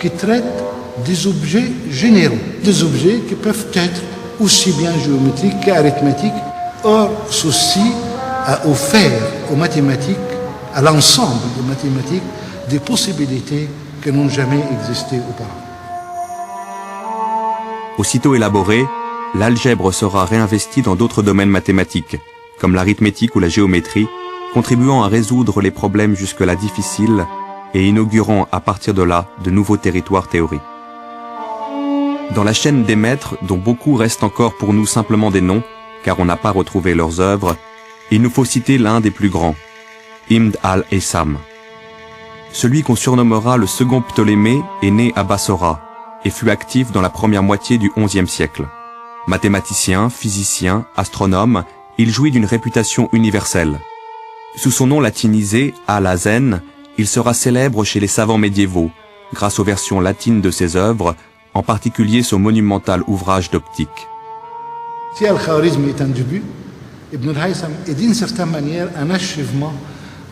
qui traite des objets généraux, des objets qui peuvent être aussi bien géométriques qu'arithmétiques. Or, ceci a offert aux mathématiques, à l'ensemble des mathématiques, des possibilités qui n'ont jamais existé auparavant. Aussitôt élaborée, l'algèbre sera réinvestie dans d'autres domaines mathématiques, comme l'arithmétique ou la géométrie, contribuant à résoudre les problèmes jusque-là difficiles et inaugurant à partir de là de nouveaux territoires théoriques. Dans la chaîne des maîtres, dont beaucoup restent encore pour nous simplement des noms, car on n'a pas retrouvé leurs œuvres, il nous faut citer l'un des plus grands, Ibn al-Haytham. Celui qu'on surnommera le second Ptolémée est né à Bassora et fut actif dans la première moitié du XIe siècle. Mathématicien, physicien, astronome, il jouit d'une réputation universelle. Sous son nom latinisé, Al-Hazen, il sera célèbre chez les savants médiévaux, grâce aux versions latines de ses œuvres, en particulier son monumental ouvrage d'optique. Si Al-Khwarizmi est un début, Ibn al-Haytham est d'une certaine manière un achèvement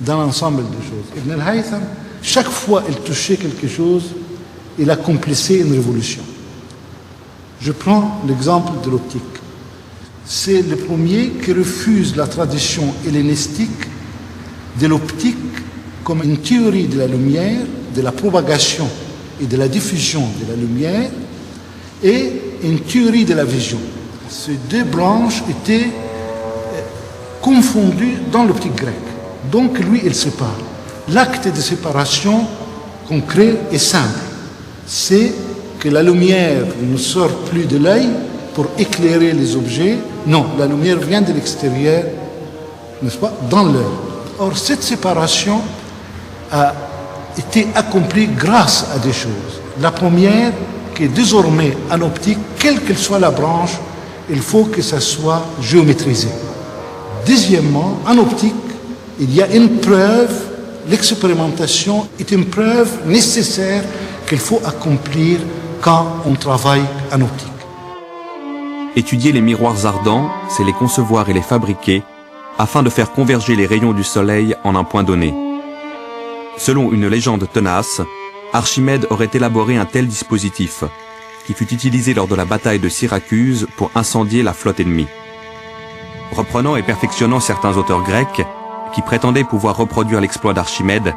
dans l'ensemble des choses. Ibn al-Haytham, chaque fois qu'il touchait quelque chose, il accomplissait une révolution. Je prends l'exemple de l'optique. C'est le premier qui refuse la tradition hellénistique de l'optique comme une théorie de la lumière, de la propagation et de la diffusion de la lumière, et une théorie de la vision. Ces deux branches étaient confondues dans l'optique grecque. Donc lui, il sépare. L'acte de séparation concret et simple. C'est que la lumière ne sort plus de l'œil pour éclairer les objets. Non, la lumière vient de l'extérieur, n'est-ce pas, dans l'œil. Or, cette séparation a été accomplie grâce à des choses. La première, qui est désormais en optique, quelle qu'elle soit la branche, il faut que ça soit géométrisé. Deuxièmement, en optique, il y a une preuve, l'expérimentation est une preuve nécessaire qu'il faut accomplir quand on travaille en optique. Étudier les miroirs ardents, c'est les concevoir et les fabriquer, afin de faire converger les rayons du soleil en un point donné. Selon une légende tenace, Archimède aurait élaboré un tel dispositif, qui fut utilisé lors de la bataille de Syracuse pour incendier la flotte ennemie. Reprenant et perfectionnant certains auteurs grecs, qui prétendaient pouvoir reproduire l'exploit d'Archimède,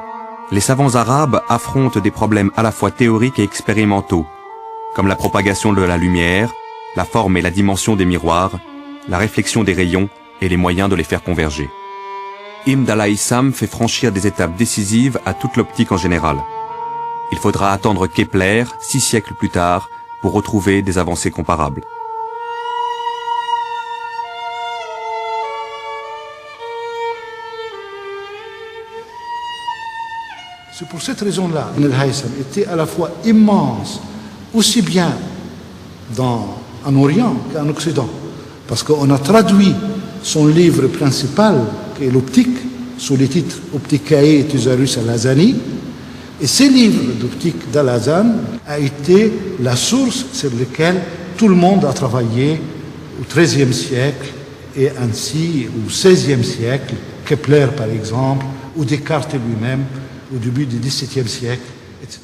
les savants arabes affrontent des problèmes à la fois théoriques et expérimentaux, comme la propagation de la lumière, la forme et la dimension des miroirs, la réflexion des rayons et les moyens de les faire converger. Ibn al-Haytham fait franchir des étapes décisives à toute l'optique en général. Il faudra attendre Kepler, 6 siècles plus tard, pour retrouver des avancées comparables. C'est pour cette raison-là que Ibn al-Haytham était à la fois immense, aussi bien en Orient qu'en Occident. Parce qu'on a traduit son livre principal, qui est l'optique, sous le titre Opticae Thesaurus al-Hazani. Et ce livre d'optique d'Al-Hazan a été la source sur laquelle tout le monde a travaillé au XIIIe siècle et ainsi au XVIe siècle, Kepler par exemple, ou Descartes lui-même au début du XVIIe siècle, etc.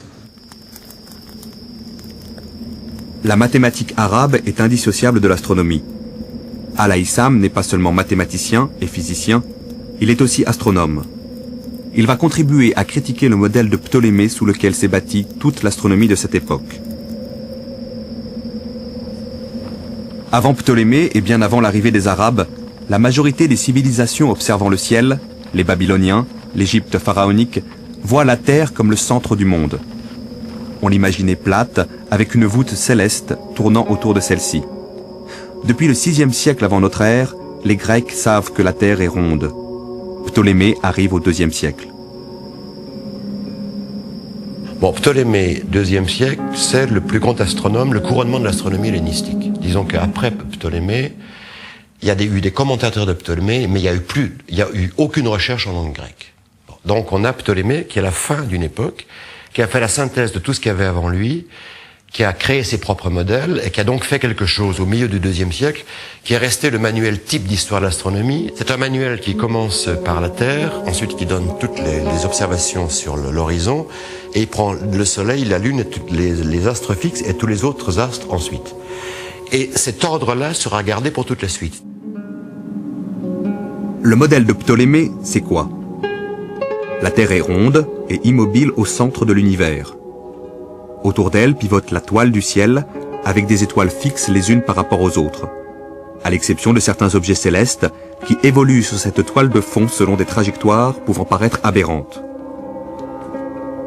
La mathématique arabe est indissociable de l'astronomie. Al-Haytham n'est pas seulement mathématicien et physicien, il est aussi astronome. Il va contribuer à critiquer le modèle de Ptolémée sous lequel s'est bâtie toute l'astronomie de cette époque. Avant Ptolémée et bien avant l'arrivée des Arabes, la majorité des civilisations observant le ciel, les Babyloniens, l'Égypte pharaonique, voient la Terre comme le centre du monde. On l'imaginait plate, avec une voûte céleste tournant autour de celle-ci. Depuis le VIe siècle avant notre ère, les Grecs savent que la Terre est ronde. Ptolémée arrive au IIe siècle. Bon, Ptolémée, IIe siècle, c'est le plus grand astronome, le couronnement de l'astronomie hellénistique. Disons qu'après Ptolémée, il y a eu des commentateurs de Ptolémée, mais il n'y a eu aucune recherche en langue grecque. Bon, donc on a Ptolémée, qui est la fin d'une époque, qui a fait la synthèse de tout ce qu'il y avait avant lui, qui a créé ses propres modèles et qui a donc fait quelque chose au milieu du IIe siècle qui est resté le manuel type d'histoire de l'astronomie. C'est un manuel qui commence par la Terre, ensuite qui donne toutes les observations sur l'horizon, et il prend le Soleil, la Lune, et toutes les astres fixes et tous les autres astres ensuite. Et cet ordre-là sera gardé pour toute la suite. Le modèle de Ptolémée, c'est quoi? La Terre est ronde et immobile au centre de l'univers. Autour d'elle pivote la toile du ciel, avec des étoiles fixes les unes par rapport aux autres, à l'exception de certains objets célestes qui évoluent sur cette toile de fond selon des trajectoires pouvant paraître aberrantes.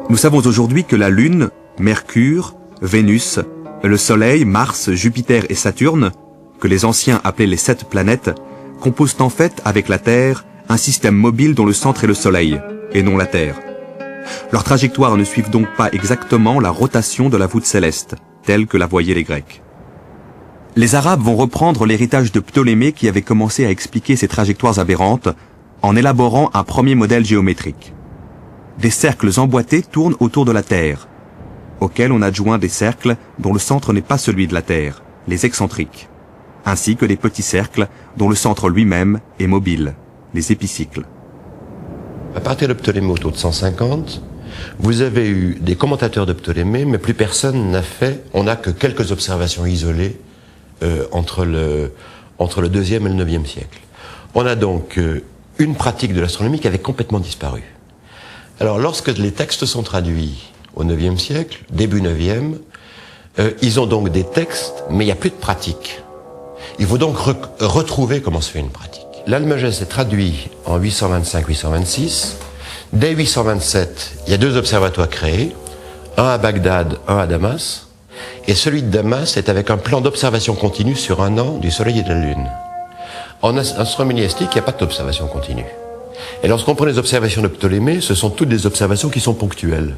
Nous savons aujourd'hui que la Lune, Mercure, Vénus, le Soleil, Mars, Jupiter et Saturne, que les anciens appelaient les 7 planètes, composent en fait avec la Terre un système mobile dont le centre est le Soleil, et non la Terre. Leurs trajectoires ne suivent donc pas exactement la rotation de la voûte céleste, telle que la voyaient les Grecs. Les Arabes vont reprendre l'héritage de Ptolémée qui avait commencé à expliquer ces trajectoires aberrantes en élaborant un premier modèle géométrique. Des cercles emboîtés tournent autour de la Terre, auxquels on adjoint des cercles dont le centre n'est pas celui de la Terre, les excentriques, ainsi que des petits cercles dont le centre lui-même est mobile, les épicycles. À partir de Ptolémée autour de 150, vous avez eu des commentateurs de Ptolémée, mais plus personne n'a fait, on n'a que quelques observations isolées entre le 2e et le 9e siècle. On a donc une pratique de l'astronomie qui avait complètement disparu. Alors lorsque les textes sont traduits au 9e siècle, début 9e, ils ont donc des textes, mais il n'y a plus de pratique. Il faut donc retrouver comment se fait une pratique. L'Almageste est traduit en 825-826. Dès 827, il y a 2 observatoires créés, un à Bagdad, un à Damas, et celui de Damas est avec un plan d'observation continue sur un an du Soleil et de la Lune. En astronomie helionistique, il n'y a pas d'observation continue. Et lorsqu'on prend les observations de Ptolémée, ce sont toutes des observations qui sont ponctuelles.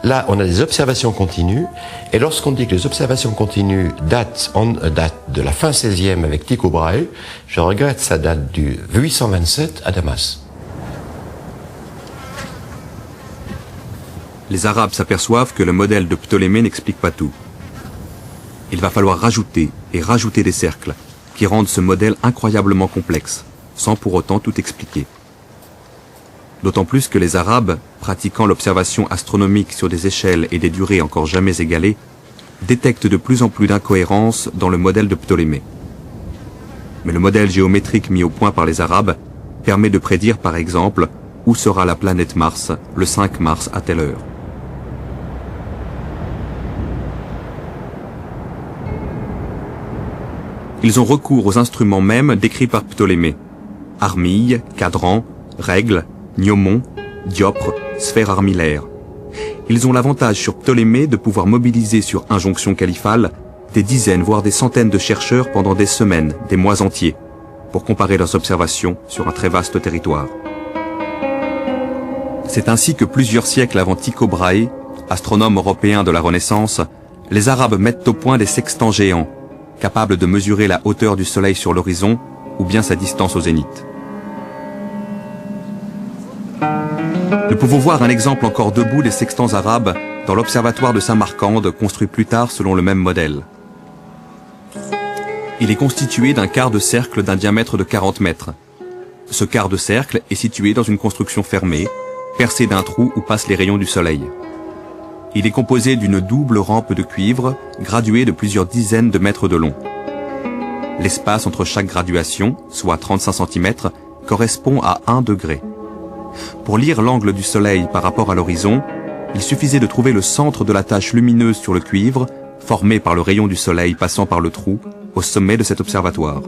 Là, on a des observations continues, et lorsqu'on dit que les observations continues datent de la fin 16e avec Tycho Brahe, je regrette, ça date du 827 à Damas. Les Arabes s'aperçoivent que le modèle de Ptolémée n'explique pas tout. Il va falloir rajouter et rajouter des cercles, qui rendent ce modèle incroyablement complexe, sans pour autant tout expliquer. D'autant plus que les Arabes, pratiquant l'observation astronomique sur des échelles et des durées encore jamais égalées, détectent de plus en plus d'incohérences dans le modèle de Ptolémée. Mais le modèle géométrique mis au point par les Arabes permet de prédire par exemple où sera la planète Mars le 5 mars à telle heure. Ils ont recours aux instruments mêmes décrits par Ptolémée: armilles, cadrans, règles, gnomon, dioptre, sphère armillaire. Ils ont l'avantage sur Ptolémée de pouvoir mobiliser sur injonction califale des dizaines voire des centaines de chercheurs pendant des semaines, des mois entiers, pour comparer leurs observations sur un très vaste territoire. C'est ainsi que plusieurs siècles avant Tycho Brahe, astronome européen de la Renaissance, les Arabes mettent au point des sextants géants, capables de mesurer la hauteur du Soleil sur l'horizon ou bien sa distance au zénith. Nous pouvons voir un exemple encore debout des sextants arabes dans l'observatoire de Samarcande, construit plus tard selon le même modèle. Il est constitué d'un quart de cercle d'un diamètre de 40 mètres. Ce quart de cercle est situé dans une construction fermée, percée d'un trou où passent les rayons du soleil. Il est composé d'une double rampe de cuivre, graduée de plusieurs dizaines de mètres de long. L'espace entre chaque graduation, soit 35 cm, correspond à 1 degré. Pour lire l'angle du soleil par rapport à l'horizon, il suffisait de trouver le centre de la tache lumineuse sur le cuivre, formée par le rayon du soleil passant par le trou, au sommet de cet observatoire.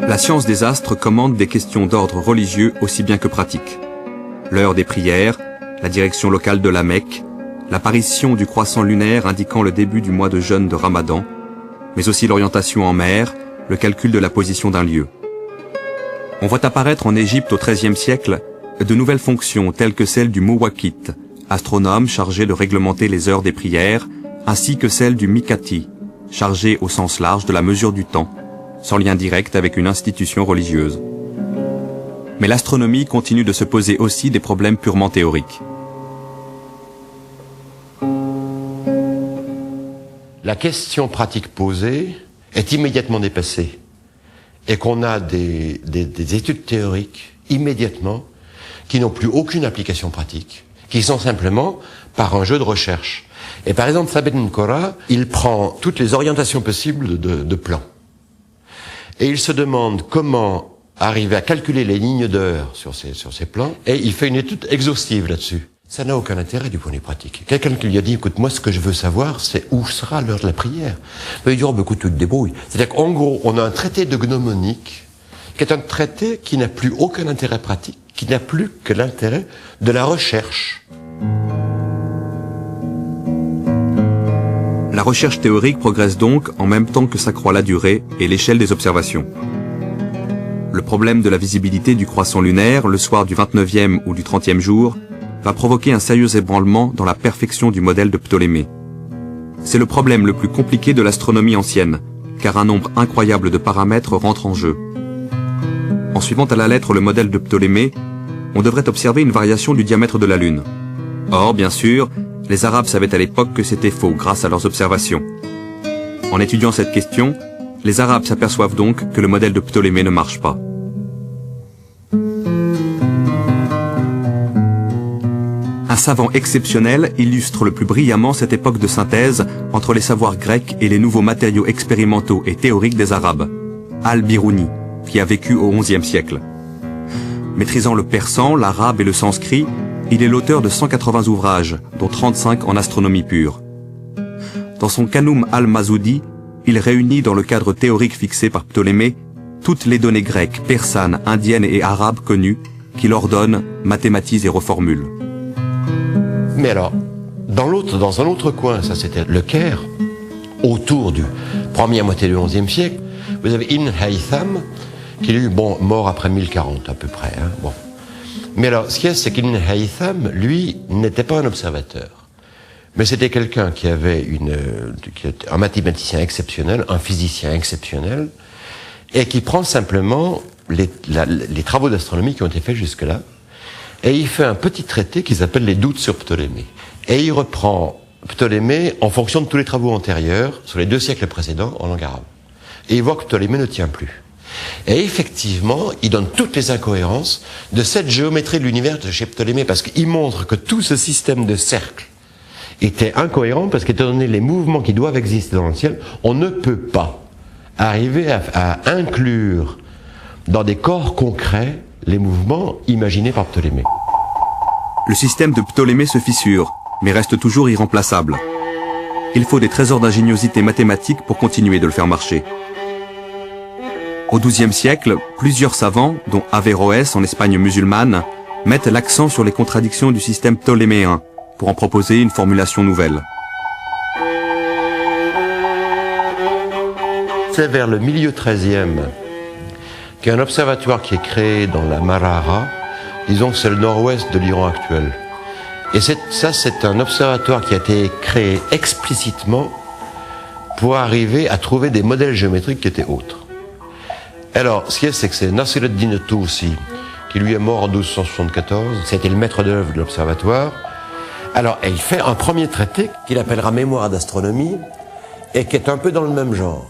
La science des astres commande des questions d'ordre religieux aussi bien que pratique. L'heure des prières, la direction locale de la Mecque, l'apparition du croissant lunaire indiquant le début du mois de jeûne de Ramadan, mais aussi l'orientation en mer, le calcul de la position d'un lieu. On voit apparaître en Égypte au XIIIe siècle de nouvelles fonctions telles que celle du muwaqit, astronome chargé de réglementer les heures des prières, ainsi que celle du mikati, chargé au sens large de la mesure du temps, sans lien direct avec une institution religieuse. Mais l'astronomie continue de se poser aussi des problèmes purement théoriques. La question pratique posée est immédiatement dépassée et qu'on a des études théoriques immédiatement qui n'ont plus aucune application pratique, qui sont simplement par un jeu de recherche. Et par exemple, Thabit N'Kora, il prend toutes les orientations possibles de plans. Et il se demande comment arriver à calculer les lignes d'heure sur ces plans, et il fait une étude exhaustive là-dessus. Ça n'a aucun intérêt du point de vue pratique. Quelqu'un qui lui a dit, écoute, moi ce que je veux savoir, c'est où sera l'heure de la prière. Mais il dit, oh, bah, écoute, tu te débrouilles. C'est-à-dire qu'en gros, on a un traité de gnomonique, qui est un traité qui n'a plus aucun intérêt pratique, qui n'a plus que l'intérêt de la recherche. La recherche théorique progresse donc en même temps que s'accroît la durée et l'échelle des observations. Le problème de la visibilité du croissant lunaire, le soir du 29e ou du 30e jour, va provoquer un sérieux ébranlement dans la perfection du modèle de Ptolémée. C'est le problème le plus compliqué de l'astronomie ancienne, car un nombre incroyable de paramètres rentre en jeu. En suivant à la lettre le modèle de Ptolémée, on devrait observer une variation du diamètre de la Lune. Or, bien sûr, les Arabes savaient à l'époque que c'était faux grâce à leurs observations. En étudiant cette question, les Arabes s'aperçoivent donc que le modèle de Ptolémée ne marche pas. Un savant exceptionnel illustre le plus brillamment cette époque de synthèse entre les savoirs grecs et les nouveaux matériaux expérimentaux et théoriques des Arabes, Al-Biruni, qui a vécu au XIe siècle. Maîtrisant le persan, l'arabe et le sanskrit, il est l'auteur de 180 ouvrages, dont 35 en astronomie pure. Dans son Kanum al-Mazoudi, il réunit dans le cadre théorique fixé par Ptolémée toutes les données grecques, persanes, indiennes et arabes connues, qu'il ordonne, mathématise et reformule. Mais alors, dans un autre coin, ça c'était le Caire, autour du première moitié du XIe siècle, vous avez Ibn Haytham, qui est mort après 1040 à peu près. Hein, bon. Mais alors, ce qu'il y a, c'est qu'Ibn Haytham, lui, n'était pas un observateur. Mais c'était quelqu'un qui avait un mathématicien exceptionnel, un physicien exceptionnel, et qui prend simplement les travaux d'astronomie qui ont été faits jusque-là, et il fait un petit traité qui s'appelle les doutes sur Ptolémée. Et il reprend Ptolémée en fonction de tous les travaux antérieurs, sur les 2 siècles précédents, en langue arabe. Et il voit que Ptolémée ne tient plus. Et effectivement, il donne toutes les incohérences de cette géométrie de l'univers de chez Ptolémée, parce qu'il montre que tout ce système de cercles était incohérent, parce qu'étant donné les mouvements qui doivent exister dans le ciel, on ne peut pas arriver à inclure dans des corps concrets les mouvements imaginés par Ptolémée. Le système de Ptolémée se fissure, mais reste toujours irremplaçable. Il faut des trésors d'ingéniosité mathématique pour continuer de le faire marcher. Au XIIe siècle, plusieurs savants, dont Averroès en Espagne musulmane, mettent l'accent sur les contradictions du système ptoléméen pour en proposer une formulation nouvelle. C'est vers le milieu XIIIe qu'il y a un observatoire qui est créé dans la Marara, disons que c'est le nord-ouest de l'Iran actuel. Et c'est un observatoire qui a été créé explicitement pour arriver à trouver des modèles géométriques qui étaient autres. Alors, ce qu'il y a, c'est que c'est Nasir ad-Din al-Tousi, qui lui est mort en 1274, c'était le maître d'œuvre de l'observatoire. Alors, il fait un premier traité qu'il appellera Mémoire d'astronomie, et qui est un peu dans le même genre.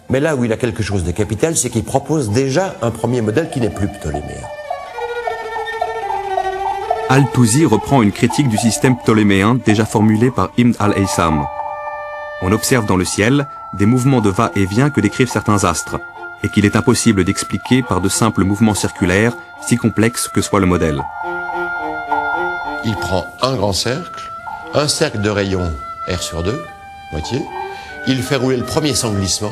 Mais là où il a quelque chose de capital, c'est qu'il propose déjà un premier modèle qui n'est plus ptoléméen. Al-Tousi reprend une critique du système ptoléméen déjà formulée par Ibn al-Haytham. On observe dans le ciel des mouvements de va-et-vient que décrivent certains astres, et qu'il est impossible d'expliquer par de simples mouvements circulaires, si complexes que soit le modèle. Il prend un grand cercle, un cercle de rayon R sur 2, moitié, il fait rouler le premier sans glissement,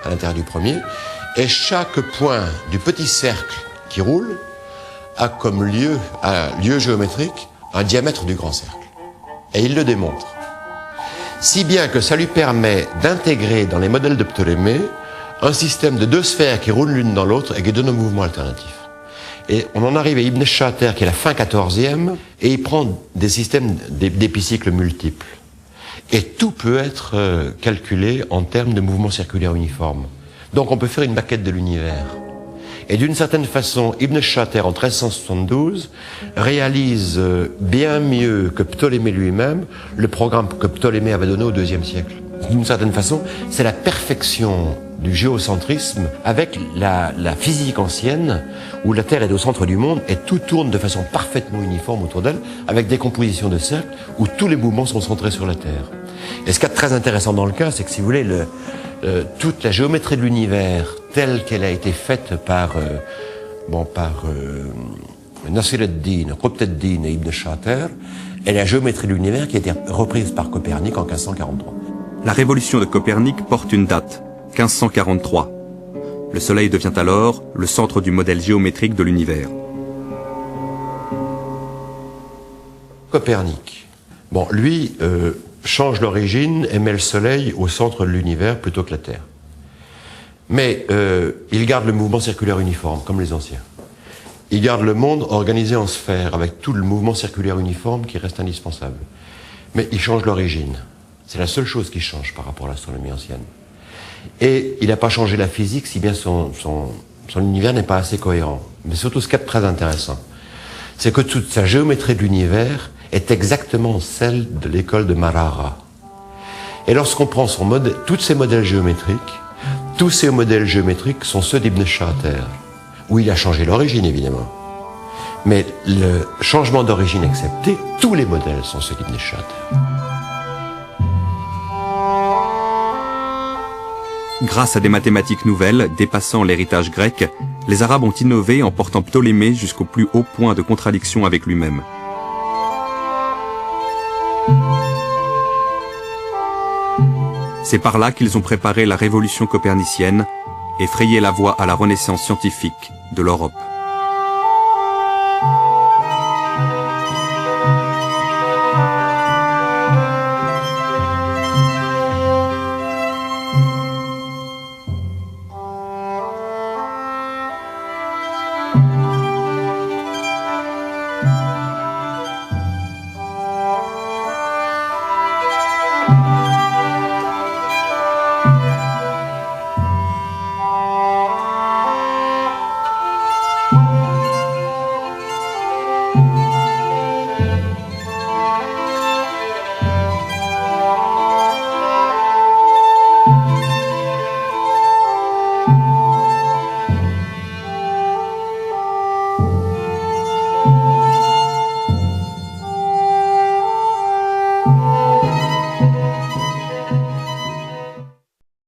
à l'intérieur du premier, et chaque point du petit cercle qui roule a comme lieu géométrique un diamètre du grand cercle. Et il le démontre. Si bien que ça lui permet d'intégrer dans les modèles de Ptolémée un système de 2 sphères qui roulent l'une dans l'autre et qui donnent un mouvement alternatif. Et on en arrive à Ibn Shater, qui est la fin 14e, et il prend des systèmes d'épicycles multiples. Et tout peut être calculé en termes de mouvements circulaires uniformes. Donc on peut faire une maquette de l'univers. Et d'une certaine façon, Ibn Shater, en 1372, réalise bien mieux que Ptolémée lui-même le programme que Ptolémée avait donné au IIe siècle. D'une certaine façon, c'est la perfection du géocentrisme avec la physique ancienne, où la Terre est au centre du monde et tout tourne de façon parfaitement uniforme autour d'elle, avec des compositions de cercles où tous les mouvements sont centrés sur la Terre. Et ce qui est très intéressant dans le cas, c'est que si vous voulez, toute la géométrie de l'univers telle qu'elle a été faite par Nasir ad-Din, Qutb ad-Din et Ibn Shater, est la géométrie de l'univers qui a été reprise par Copernic en 1543. La révolution de Copernic porte une date, 1543. Le Soleil devient alors le centre du modèle géométrique de l'univers. Copernic, bon, lui change l'origine et met le Soleil au centre de l'univers plutôt que la Terre. Mais il garde le mouvement circulaire uniforme, comme les anciens. Il garde le monde organisé en sphères, avec tout le mouvement circulaire uniforme qui reste indispensable. Mais il change l'origine. C'est la seule chose qui change par rapport à l'astronomie ancienne. Et il n'a pas changé la physique, si bien son univers n'est pas assez cohérent. Mais surtout, ce qui est très intéressant, c'est que toute sa géométrie de l'univers est exactement celle de l'école de Maragha. Et lorsqu'on prend tous ces modèles géométriques, tous ces modèles géométriques sont ceux d'Ibn Shater, où il a changé l'origine, évidemment. Mais le changement d'origine accepté, tous les modèles sont ceux d'Ibn Shater. Grâce à des mathématiques nouvelles dépassant l'héritage grec, les Arabes ont innové en portant Ptolémée jusqu'au plus haut point de contradiction avec lui-même. C'est par là qu'ils ont préparé la révolution copernicienne et frayé la voie à la renaissance scientifique de l'Europe.